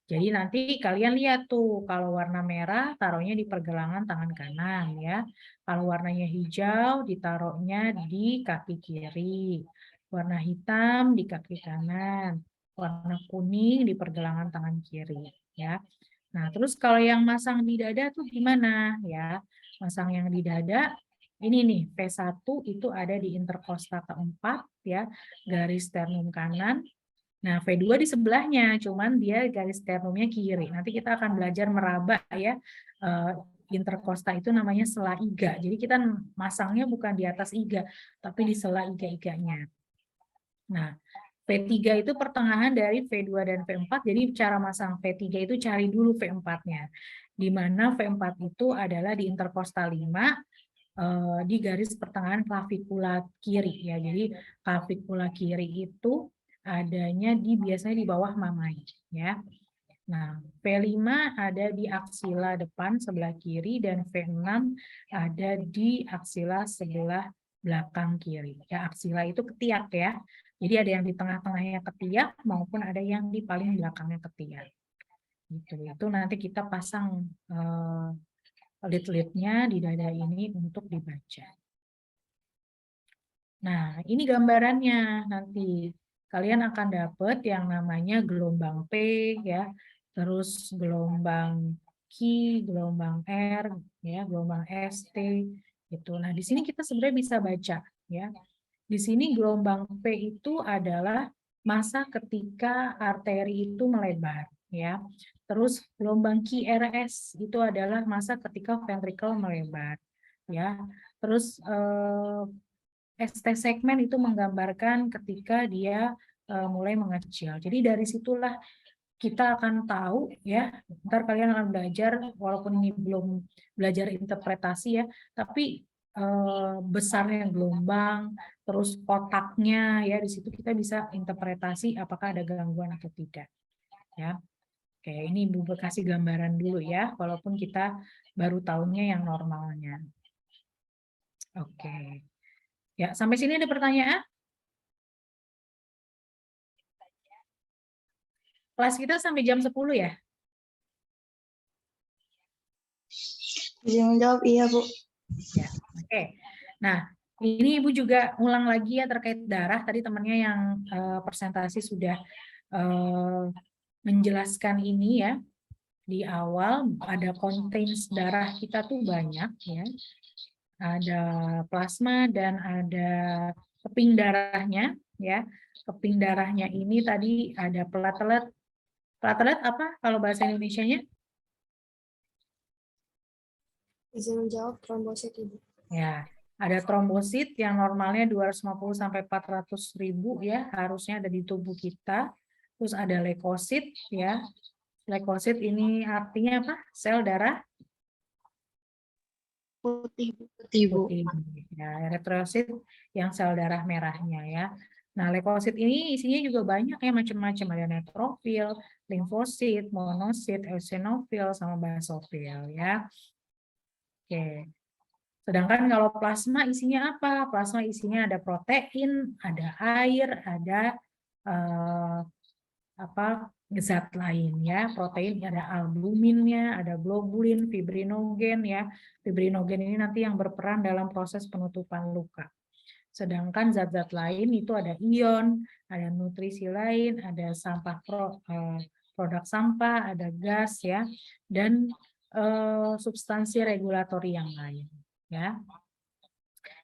Jadi nanti kalian lihat tuh, kalau warna merah taruhnya di pergelangan tangan kanan ya. Kalau warnanya hijau ditaruhnya di kaki kiri. Warna hitam di kaki kanan. Warna kuning di pergelangan tangan kiri ya. Nah, terus kalau yang masang di dada tuh gimana ya? Masang yang di dada ini nih, V1 itu ada di interkosta keempat ya, garis sternum kanan. Nah, V2 di sebelahnya, cuman dia garis sternumnya kiri. Nanti kita akan belajar meraba ya. Interkosta itu namanya sela iga. Jadi kita masangnya bukan di atas iga, tapi di sela iga-iganya. Nah, V3 itu pertengahan dari V2 dan V4. Jadi cara masang V3 itu cari dulu V4-nya. Di mana V4 itu adalah di interkosta 5 di garis pertengahan klavikula kiri ya. Jadi klavikula kiri itu adanya biasanya di bawah mamai ya. Nah, V5 ada di aksila depan sebelah kiri dan V6 ada di aksila sebelah belakang kiri. Ya, aksila itu ketiak ya. Jadi ada yang di tengah-tengahnya ketiak maupun ada yang di paling belakangnya ketiak. Itu nanti kita pasang lead-leadnya di dada ini untuk dibaca. Nah, ini gambarannya nanti. Kalian akan dapat yang namanya gelombang P ya, terus gelombang Q, gelombang R, ya, gelombang ST gitu. Nah, di sini kita sebenarnya bisa baca ya. Di sini gelombang P itu adalah masa ketika arteri itu melebar ya. Terus gelombang QRS itu adalah masa ketika ventrikel melebar ya. Terus ST segmen itu menggambarkan ketika dia mulai mengecil. Jadi dari situlah kita akan tahu ya, ntar kalian akan belajar, walaupun ini belum belajar interpretasi ya, tapi besarnya gelombang, terus kotaknya ya, di situ kita bisa interpretasi apakah ada gangguan atau tidak ya. Oke, ini Ibu kasih gambaran dulu ya, walaupun kita baru tahunya yang normalnya. Oke. Ya, sampai sini ada pertanyaan? Kelas kita sampai jam 10 ya? Izin menjawab, iya, Bu. Ya, oke. Nah, ini Ibu juga ulang lagi ya terkait darah. Tadi temannya yang presentasi sudah menjelaskan ini ya. Di awal ada contains darah kita tuh banyak ya. Ada plasma dan ada keping darahnya ya. Keping darahnya ini tadi ada platelet. Platelet apa kalau bahasa Indonesianya? Izin menjawab trombosit, Ibu. Ya, ada trombosit yang normalnya 250 sampai 400.000 ya, harusnya ada di tubuh kita. Terus ada leukosit ya. Leukosit ini artinya apa? Sel darah Putih. putih. Ya, eritrosit yang sel darah merahnya ya. Nah, leukosit ini isinya juga banyak ya, macam-macam. Ada neutrofil, limfosit, monosit, eosinofil, sama basofil ya. Oke. Sedangkan kalau plasma isinya apa? Plasma isinya ada protein, ada air, ada zat lain ya. Protein ada albuminnya, ada globulin, fibrinogen ya. Fibrinogen ini nanti yang berperan dalam proses penutupan luka. Sedangkan zat-zat lain itu ada ion, ada nutrisi lain, ada sampah produk sampah, ada gas ya, dan substansi regulatori yang lain ya.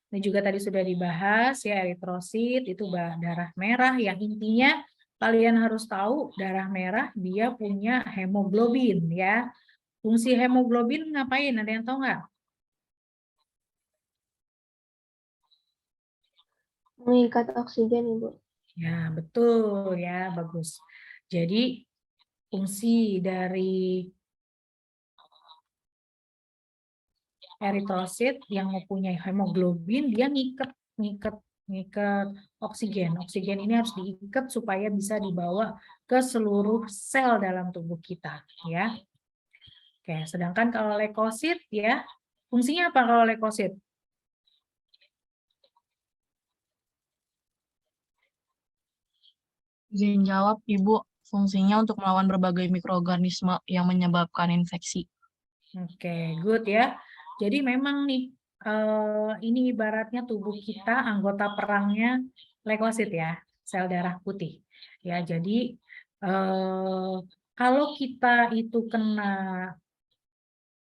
Ini juga tadi sudah dibahas ya, eritrosit itu darah merah yang intinya kalian harus tahu darah merah dia punya hemoglobin ya. Fungsi hemoglobin ngapain? Ada yang tahu nggak? Mengikat oksigen, Ibu. Ya, betul ya, bagus. Jadi fungsi dari eritrosit yang mempunyai hemoglobin dia ngikat oksigen. Oksigen ini harus diikat supaya bisa dibawa ke seluruh sel dalam tubuh kita ya. Oke, sedangkan kalau leukosit ya, fungsinya apa kalau leukosit? Izin jawab, Ibu. Fungsinya untuk melawan berbagai mikroorganisme yang menyebabkan infeksi. Oke, good ya. Jadi memang nih, ini ibaratnya tubuh kita, anggota perangnya leukosit ya, sel darah putih. Ya, jadi kalau kita itu kena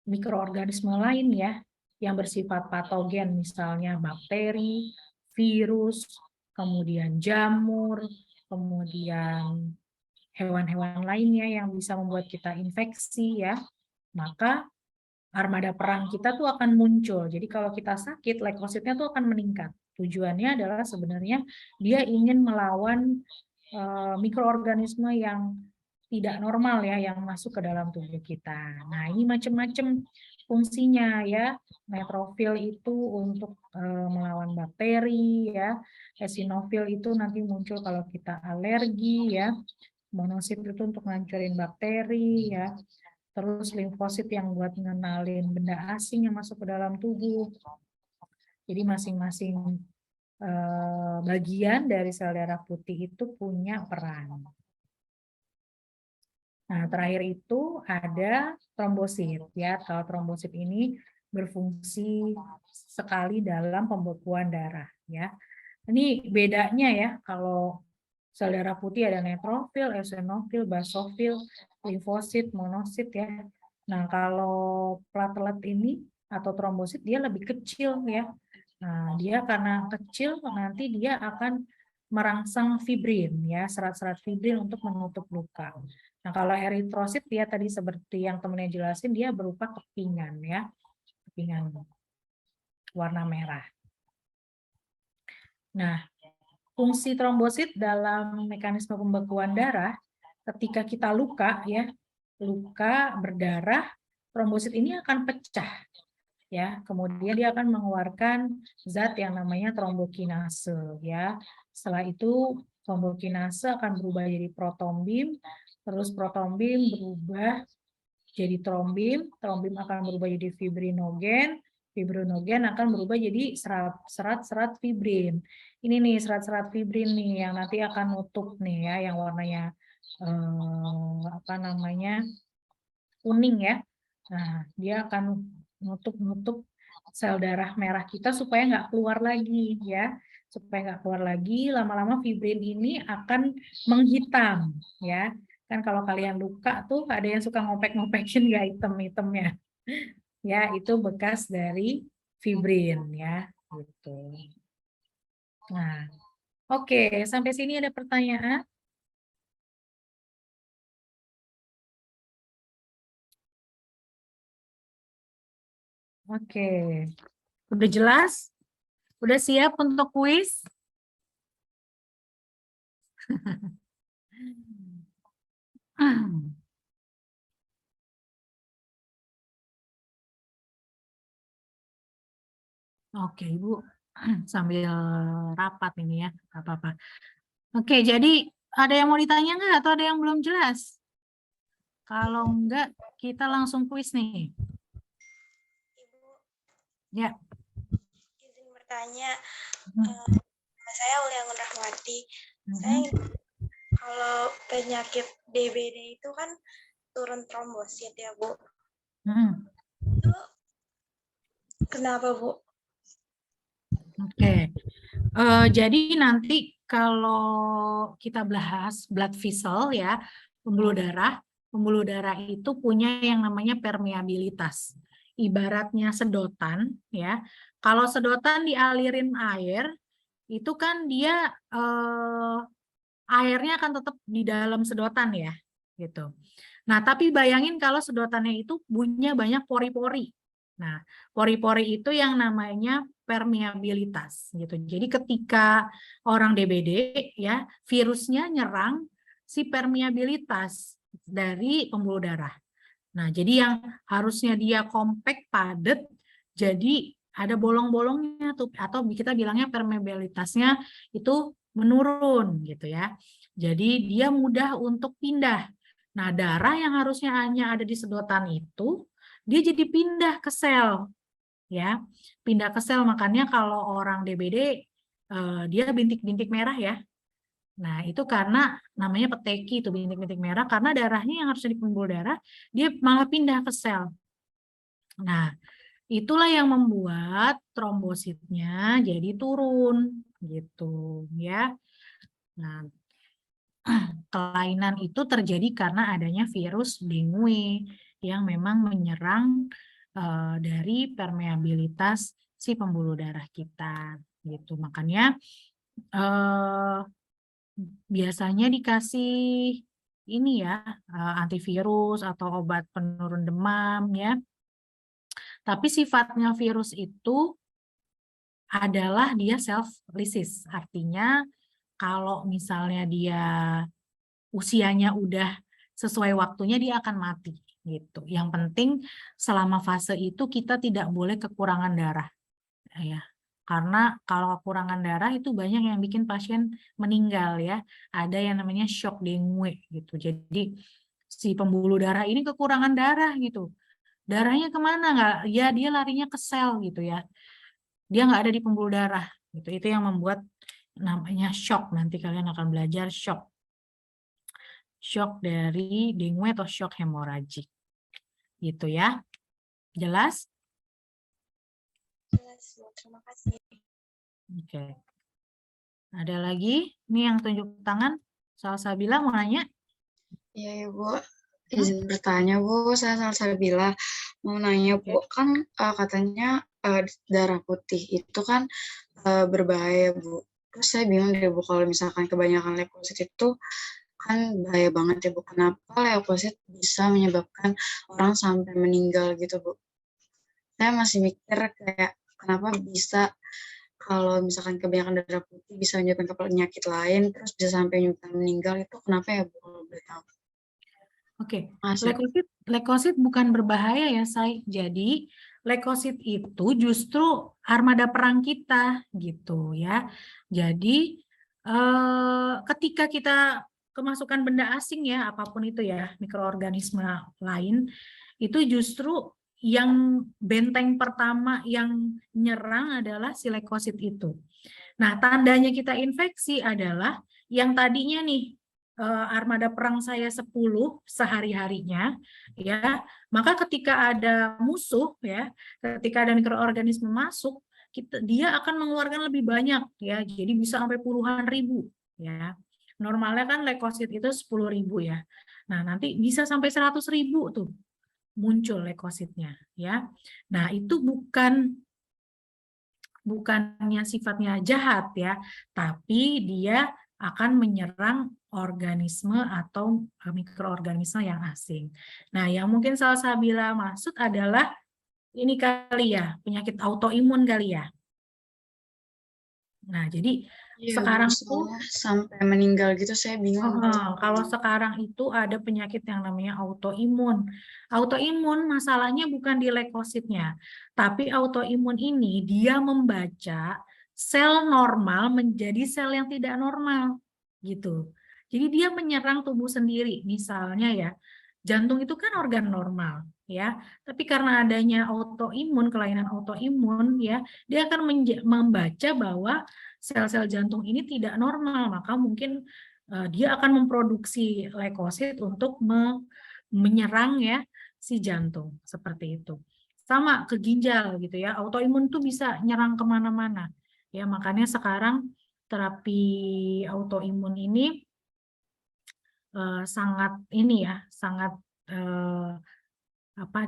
mikroorganisme lain ya, yang bersifat patogen, misalnya bakteri, virus, kemudian jamur, kemudian hewan-hewan lainnya yang bisa membuat kita infeksi ya, maka armada perang kita tuh akan muncul. Jadi kalau kita sakit, leukositnya tuh akan meningkat. Tujuannya adalah sebenarnya dia ingin melawan mikroorganisme yang tidak normal ya, yang masuk ke dalam tubuh kita. Nah, ini macam-macam fungsinya ya. Neutrofil itu untuk melawan bakteri ya. Eosinofil itu nanti muncul kalau kita alergi ya. Monosit itu untuk ngancurin bakteri ya. Terus limfosit yang buat ngenalin benda asing yang masuk ke dalam tubuh. Jadi masing-masing bagian dari sel darah putih itu punya peran. Nah, terakhir itu ada trombosit ya. Kalau trombosit ini berfungsi sekali dalam pembekuan darah ya. Ini bedanya ya, kalau sel darah putih ada neutrofil, eosinofil, basofil, limfosit, monosit ya. Nah, kalau platelet ini atau trombosit dia lebih kecil ya. Nah, dia karena kecil nanti dia akan merangsang fibrin ya, serat-serat fibrin untuk menutup luka. Nah, kalau eritrosit dia tadi seperti yang temennya jelasin, dia berupa kepingan ya. Kepingan warna merah. Nah, fungsi trombosit dalam mekanisme pembekuan darah, ketika kita luka ya, luka berdarah, trombosit ini akan pecah ya. Kemudian dia akan mengeluarkan zat yang namanya trombokinase ya. Setelah itu trombokinase akan berubah jadi protombin, terus protombin berubah jadi trombin, trombin akan berubah jadi fibrinogen, fibrinogen akan berubah jadi serat-serat fibrin. Ini nih serat-serat fibrin nih yang nanti akan nutup nih ya, yang warnanya kuning ya. Nah, dia akan nutup sel darah merah kita supaya nggak keluar lagi ya. Supaya nggak keluar lagi, lama-lama fibrin ini akan menghitam ya. Kan kalau kalian luka tuh ada yang suka ngopek-ngopekin nggak hitam-hitamnya. Ya, itu bekas dari fibrin ya. Gitu. Nah, oke, sampai sini ada pertanyaan? Oke. Udah jelas? Udah siap untuk kuis? Oke, Ibu. Sambil rapat ini ya, nggak apa-apa. Oke, jadi ada yang mau ditanya nggak atau ada yang belum jelas? Kalau enggak, kita langsung kuis nih. Ya. Izin bertanya, nama saya Uliangun Rahmati. Saya kalau penyakit DBD itu kan turun trombosit ya, Bu. Itu kenapa, Bu? Oke. Jadi nanti kalau kita bahas blood vessel ya, pembuluh darah itu punya yang namanya permeabilitas. Ibaratnya sedotan ya. Kalau sedotan dialirin air, itu kan dia airnya akan tetap di dalam sedotan ya, gitu. Nah, tapi bayangin kalau sedotannya itu punya banyak pori-pori. Nah, pori-pori itu yang namanya permeabilitas gitu. Jadi ketika orang DBD ya, virusnya nyerang si permeabilitas dari pembuluh darah. Nah, jadi yang harusnya dia kompak padat, jadi ada bolong-bolongnya tuh, atau kita bilangnya permeabilitasnya itu menurun gitu ya. Jadi dia mudah untuk pindah. Nah, darah yang harusnya hanya ada di sedotan itu, dia jadi pindah ke sel ya. Pindah ke sel, makanya kalau orang DBD dia bintik-bintik merah ya. Nah, itu karena namanya peteki itu bintik-bintik merah karena darahnya yang harusnya di pembuluh darah dia malah pindah ke sel. Nah, itulah yang membuat trombositnya jadi turun gitu ya. Nah, kelainan itu terjadi karena adanya virus dengue yang memang menyerang dari permeabilitas si pembuluh darah kita gitu. Makanya biasanya dikasih ini ya, antivirus atau obat penurun demam ya. Tapi sifatnya virus itu adalah dia self lysis. Artinya kalau misalnya dia usianya udah sesuai waktunya dia akan mati gitu. Yang penting selama fase itu kita tidak boleh kekurangan darah ya. Karena kalau kekurangan darah itu banyak yang bikin pasien meninggal ya. Ada yang namanya shock dengue gitu. Jadi si pembuluh darah ini kekurangan darah gitu. Darahnya kemana? Nggak, ya dia larinya ke sel gitu ya. Dia nggak ada di pembuluh darah gitu. Itu yang membuat namanya shock. Nanti kalian akan belajar shock. Shock dari dengue atau shock hemoragik. Gitu ya. Jelas? Jelas, Bu. Terima kasih. Oke. Ada lagi? Ini yang tunjuk tangan. Salsabila mau nanya? Iya ya, Bu. Izin bertanya, Bu. Saya Salsabila mau nanya, Bu. Kan katanya darah putih itu kan berbahaya, Bu. Terus saya bingung deh, Bu, kalau misalkan kebanyakan leukosit itu kan bahaya banget ya, Bu. Kenapa leukosit bisa menyebabkan orang sampai meninggal gitu, Bu? Saya masih mikir kayak kenapa bisa kalau misalkan kebanyakan darah putih bisa menyebabkan penyakit lain, terus bisa sampai menyebabkan meninggal, itu kenapa ya, Bu, kalau boleh tahu? Oke, leukosit bukan berbahaya ya, Say. Jadi leukosit itu justru armada perang kita gitu ya. Jadi ketika kita kemasukan benda asing ya, apapun itu ya, mikroorganisme lain, itu justru yang benteng pertama yang nyerang adalah si leukosit itu. Nah, tandanya kita infeksi adalah yang tadinya nih armada perang saya 10 sehari-harinya ya, maka ketika ada musuh ya, ketika ada mikroorganisme masuk, dia akan mengeluarkan lebih banyak ya, jadi bisa sampai puluhan ribu ya. Normalnya kan leukosit itu 10.000 ya. Nah, nanti bisa sampai 100.000 tuh muncul leukositnya ya. Nah, itu bukannya sifatnya jahat ya, tapi dia akan menyerang organisme atau mikroorganisme yang asing. Nah, yang mungkin Salsabila maksud adalah ini kali ya, penyakit autoimun kali ya. Nah, jadi Iya, Bu, sekarang tuh soalnya sampai meninggal gitu saya bingung. kalau sekarang itu ada penyakit yang namanya autoimun. Autoimun masalahnya bukan di leukositnya, tapi autoimun ini dia membaca sel normal menjadi sel yang tidak normal gitu. Jadi dia menyerang tubuh sendiri. Misalnya ya, jantung itu kan organ normal ya, tapi karena adanya autoimun, kelainan autoimun ya, dia akan membaca bahwa sel-sel jantung ini tidak normal, maka mungkin dia akan memproduksi leukosit untuk menyerang ya si jantung seperti itu. Sama ke ginjal gitu ya, autoimun tuh bisa nyerang kemana-mana ya, makanya sekarang terapi autoimun ini sangat ini ya, sangat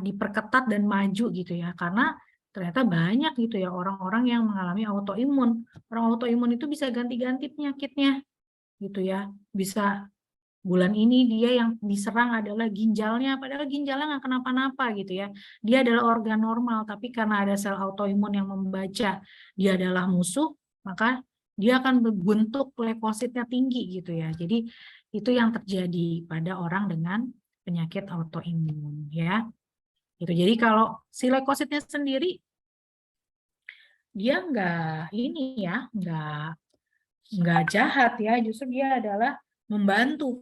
diperketat dan maju gitu ya, karena ternyata banyak gitu ya orang-orang yang mengalami autoimun. Orang autoimun itu bisa ganti-ganti penyakitnya gitu ya, bisa bulan ini dia yang diserang adalah ginjalnya, padahal ginjalnya nggak kenapa-napa gitu ya. Dia adalah organ normal, tapi karena ada sel autoimun yang membaca dia adalah musuh, maka dia akan bentuk leukositnya tinggi gitu ya. Jadi itu yang terjadi pada orang dengan penyakit autoimun ya. Gitu. Jadi kalau si leukositnya sendiri dia nggak ini ya, nggak jahat ya, justru dia adalah membantu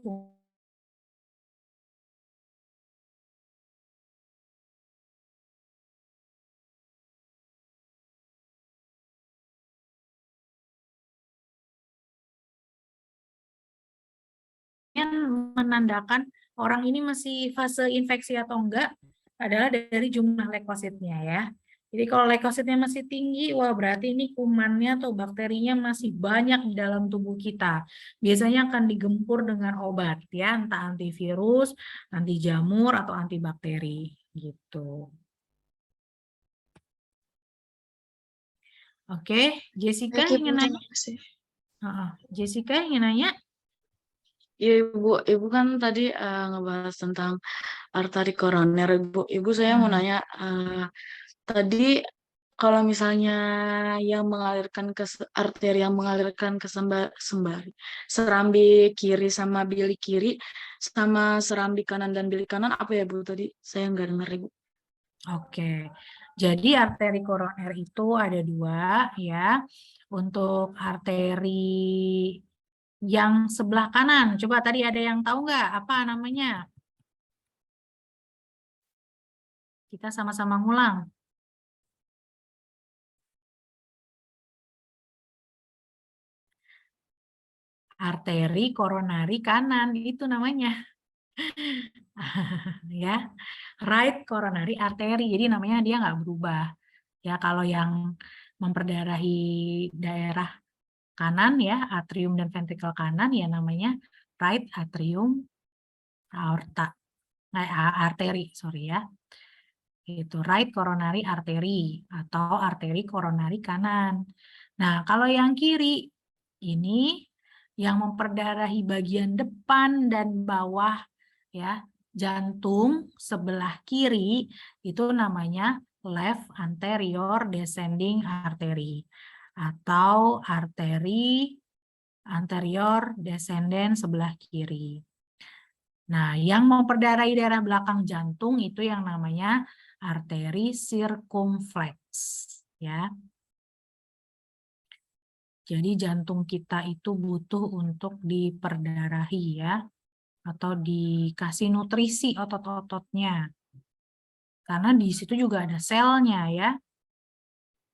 menandakan orang ini masih fase infeksi atau enggak adalah dari jumlah leukositnya ya. Jadi kalau leukositnya masih tinggi, wah berarti ini kumannya atau bakterinya masih banyak di dalam tubuh kita. Biasanya akan digempur dengan obat ya, entah antivirus, anti jamur atau antibakteri gitu. Oke, Jessica ingin nanya? Jessica ingin nanya? Iya, Ibu kan tadi ngebahas tentang arteri koroner, Ibu. Ibu saya mau nanya, tadi kalau misalnya yang mengalirkan ke arteri yang mengalirkan ke serambi kiri sama bilik kiri, sama serambi kanan dan bilik kanan, apa ya Bu tadi? Saya nggak dengar, Ibu. Oke, jadi arteri koroner itu ada dua ya. Untuk arteri yang sebelah kanan, coba tadi ada yang tahu nggak apa namanya? Kita sama-sama ngulang. Arteri koronari kanan, itu namanya. Ya, right coronary artery, jadi namanya dia nggak berubah. Ya, kalau yang memperdarahi daerah kanan ya, atrium dan ventricle kanan ya namanya right atrium aorta, arteri, sorry ya. Itu right coronary artery atau arteri koronari kanan. Nah, kalau yang kiri ini yang memperdarahi bagian depan dan bawah ya, jantung sebelah kiri itu namanya left anterior descending artery atau arteri anterior descendant sebelah kiri. Nah, yang memperdarahi daerah belakang jantung itu yang namanya arteri circumflex ya. Jadi jantung kita itu butuh untuk diperdarahi ya, atau dikasih nutrisi otot-ototnya. Karena di situ juga ada selnya ya.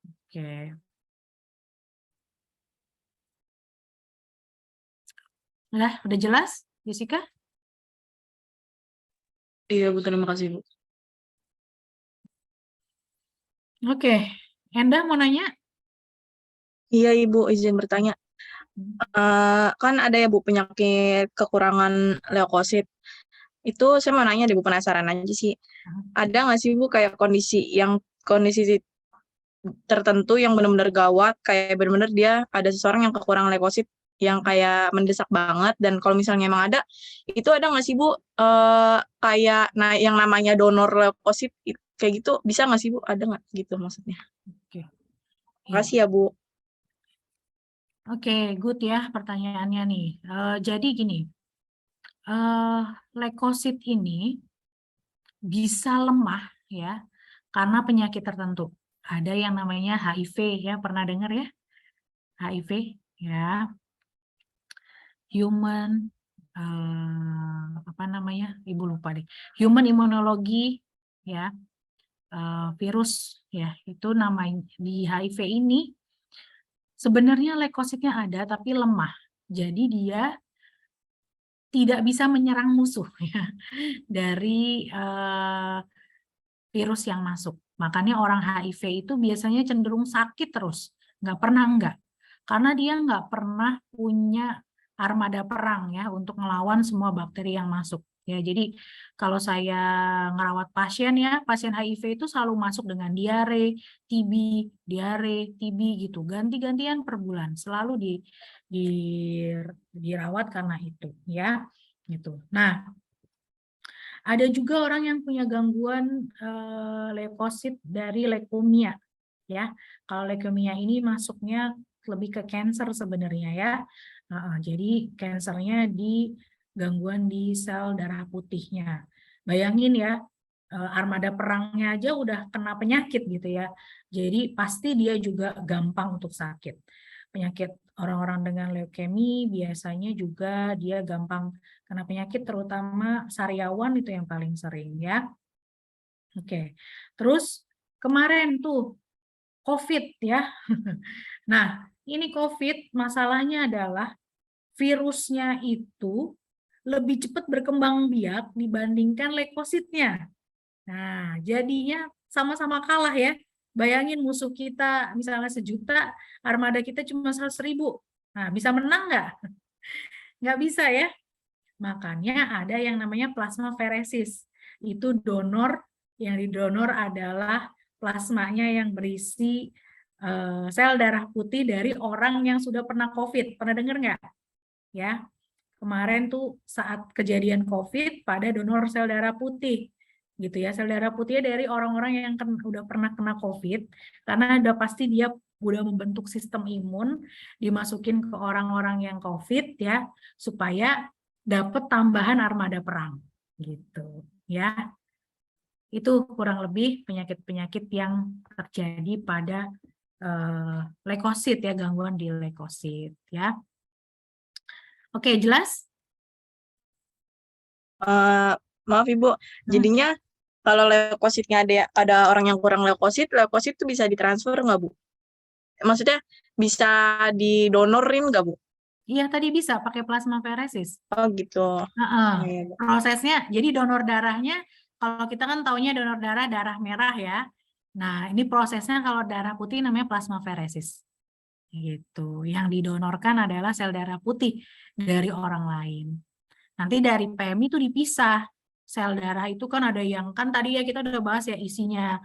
Oke. Udah jelas, Jessica? Iya, Bu, terima kasih, Bu. Oke, Enda mau nanya? Iya, Ibu, izin bertanya. Kan ada ya, Bu, penyakit kekurangan leukosit. Itu saya mau nanya deh, Bu, penasaran aja sih. Ada nggak sih, Bu, kayak kondisi tertentu yang benar-benar gawat, kayak benar-benar dia ada seseorang yang kekurangan leukosit yang kayak mendesak banget, dan kalau misalnya emang ada, itu ada nggak sih, Bu, kayak yang namanya donor leukosit kayak gitu bisa nggak sih Bu? Ada nggak gitu maksudnya? Oke. Makasih ya Bu. Oke, good ya pertanyaannya nih. Jadi gini, leukosit ini bisa lemah ya karena penyakit tertentu. Ada yang namanya HIV ya, pernah dengar ya? HIV ya, human apa namanya? Ibu lupa deh. Human immunology ya, virus ya, itu namanya di HIV ini sebenarnya leukositnya ada tapi lemah. Jadi dia tidak bisa menyerang musuh ya dari virus yang masuk. Makanya orang HIV itu biasanya cenderung sakit terus, nggak pernah enggak. Karena dia nggak pernah punya armada perang ya untuk melawan semua bakteri yang masuk. Ya, jadi kalau saya ngerawat pasien ya, pasien HIV itu selalu masuk dengan diare, TB gitu, ganti-gantian per bulan, selalu dirawat karena itu ya, gitu. Nah, ada juga orang yang punya gangguan leukosit dari leukemia ya. Kalau leukemia ini masuknya lebih ke cancer sebenarnya ya. Jadi kansernya di gangguan di sel darah putihnya. Bayangin ya, armada perangnya aja udah kena penyakit gitu ya. Jadi pasti dia juga gampang untuk sakit. Penyakit orang-orang dengan leukemia biasanya juga dia gampang kena penyakit, terutama sariawan itu yang paling sering ya. Oke, terus kemarin tuh COVID ya. Nah, ini COVID masalahnya adalah virusnya itu lebih cepat berkembang biak dibandingkan leukositnya. Nah, jadinya sama-sama kalah ya. Bayangin musuh kita misalnya 1.000.000, armada kita cuma 100.000. Nah, bisa menang nggak? Nggak bisa ya. Makanya ada yang namanya plasmaferesis. Itu donor, yang didonor adalah plasmanya yang berisi sel darah putih dari orang yang sudah pernah COVID. Pernah dengar nggak? Ya, kemarin tuh saat kejadian COVID pada donor sel darah putih. Gitu ya, sel darah putihnya dari orang-orang yang udah pernah kena COVID, karena udah pasti dia udah membentuk sistem imun, dimasukin ke orang-orang yang COVID ya, supaya dapat tambahan armada perang gitu ya. Itu kurang lebih penyakit-penyakit yang terjadi pada leukosit ya, gangguan di leukosit ya. Oke, jelas? Maaf Ibu, jadinya kalau leukositnya ada orang yang kurang leukosit itu bisa ditransfer nggak Bu? Maksudnya bisa didonorin nggak Bu? Iya, tadi bisa pakai plasmaferesis. Oh gitu. Prosesnya, jadi donor darahnya, kalau kita kan taunya donor darah merah ya. Nah, ini prosesnya kalau darah putih namanya plasmaferesis. Gitu. Yang didonorkan adalah sel darah putih dari orang lain. Nanti dari PMI itu dipisah. Sel darah itu kan ada yang, kan tadi ya kita udah bahas ya isinya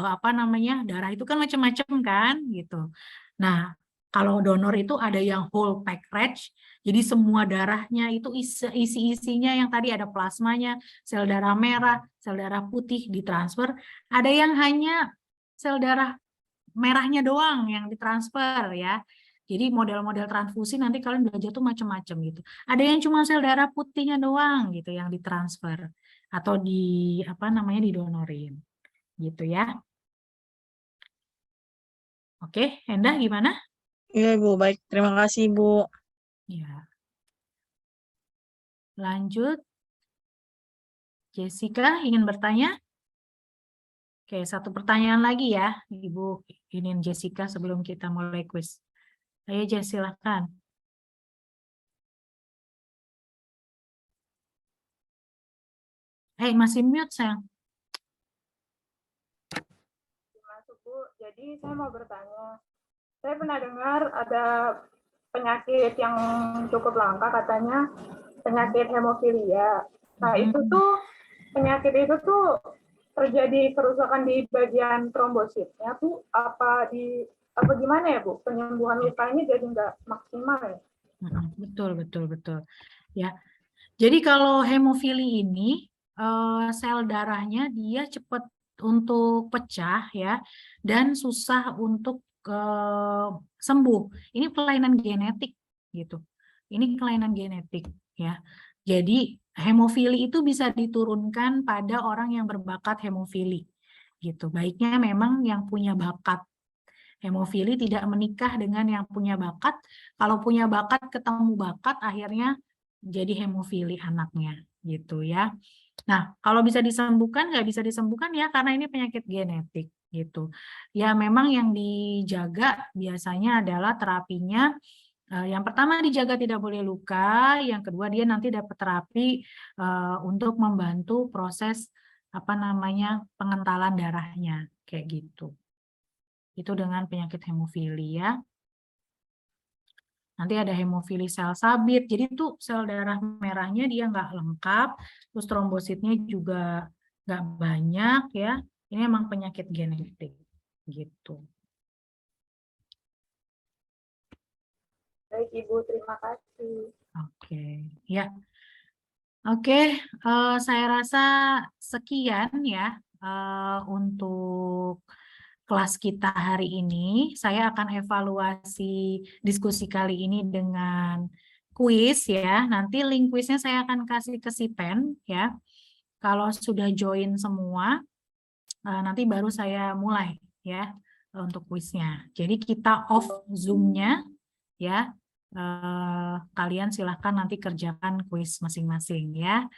apa namanya, darah itu kan macam-macam kan gitu. Nah, kalau donor itu ada yang whole package, jadi semua darahnya itu isi-isinya yang tadi ada plasmanya, sel darah merah, sel darah putih ditransfer. Ada yang hanya sel darah merahnya doang yang ditransfer ya. Jadi model-model transfusi nanti kalian belajar tuh macam-macam gitu. Ada yang cuma sel darah putihnya doang gitu yang ditransfer atau di apa namanya didonorin. Gitu ya. Oke, Endah gimana? Iya Ibu, baik. Terima kasih Ibu. Ya. Lanjut. Jessica ingin bertanya? Oke, satu pertanyaan lagi ya, Ibu ingin Jessica sebelum kita mulai kuis. Ayo Jess, silakan. Masih mute sayang. Jadi saya mau bertanya, saya pernah dengar ada penyakit yang cukup langka katanya penyakit hemofilia. Nah itu tuh penyakit itu tuh terjadi kerusakan di bagian trombositnya tuh apa gimana ya Bu? Penyembuhan lukanya jadi nggak maksimal ya? Betul. Ya. Jadi kalau hemofili ini sel darahnya dia cepat untuk pecah ya, dan susah untuk sembuh. Ini kelainan genetik gitu. Ini kelainan genetik ya. Jadi hemofili itu bisa diturunkan pada orang yang berbakat hemofili gitu. Baiknya memang yang punya bakat hemofili tidak menikah dengan yang punya bakat. Kalau punya bakat ketemu bakat akhirnya jadi hemofili anaknya gitu ya. Nah, kalau bisa disembuhkan, nggak bisa disembuhkan ya karena ini penyakit genetik gitu. Ya memang yang dijaga biasanya adalah terapinya. Yang pertama dijaga tidak boleh luka, yang kedua dia nanti dapat terapi untuk membantu proses pengentalan darahnya kayak gitu. Itu dengan penyakit hemofili ya. Nanti ada hemofili sel sabit, jadi itu sel darah merahnya dia nggak lengkap, terus trombositnya juga nggak banyak ya. Ini emang penyakit genetik gitu. Baik Ibu, terima kasih. Oke, ya. Oke, saya rasa sekian ya untuk kelas kita hari ini. Saya akan evaluasi diskusi kali ini dengan kuis ya. Nanti link kuisnya saya akan kasih ke Sipen ya. Kalau sudah join semua, nanti baru saya mulai ya untuk kuisnya. Jadi kita off Zoom-nya ya. Kalian silahkan nanti kerjakan kuis masing-masing ya.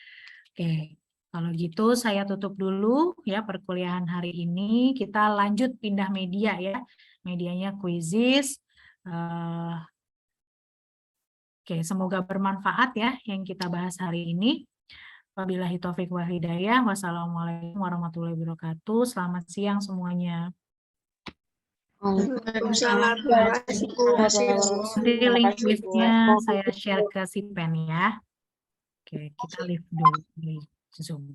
Oke. Kalau gitu saya tutup dulu ya perkuliahan hari ini. Kita lanjut pindah media ya. Medianya Quizizz. Oke, semoga bermanfaat ya yang kita bahas hari ini. Wabillahi taufiq wal hidayah. Wassalamualaikum warahmatullahi wabarakatuh. Selamat siang semuanya. Waalaikumsalam. Terima kasih, Bu. Nanti link listnya saya share ke Sipen ya. Oke, kita live dulu di Zoom.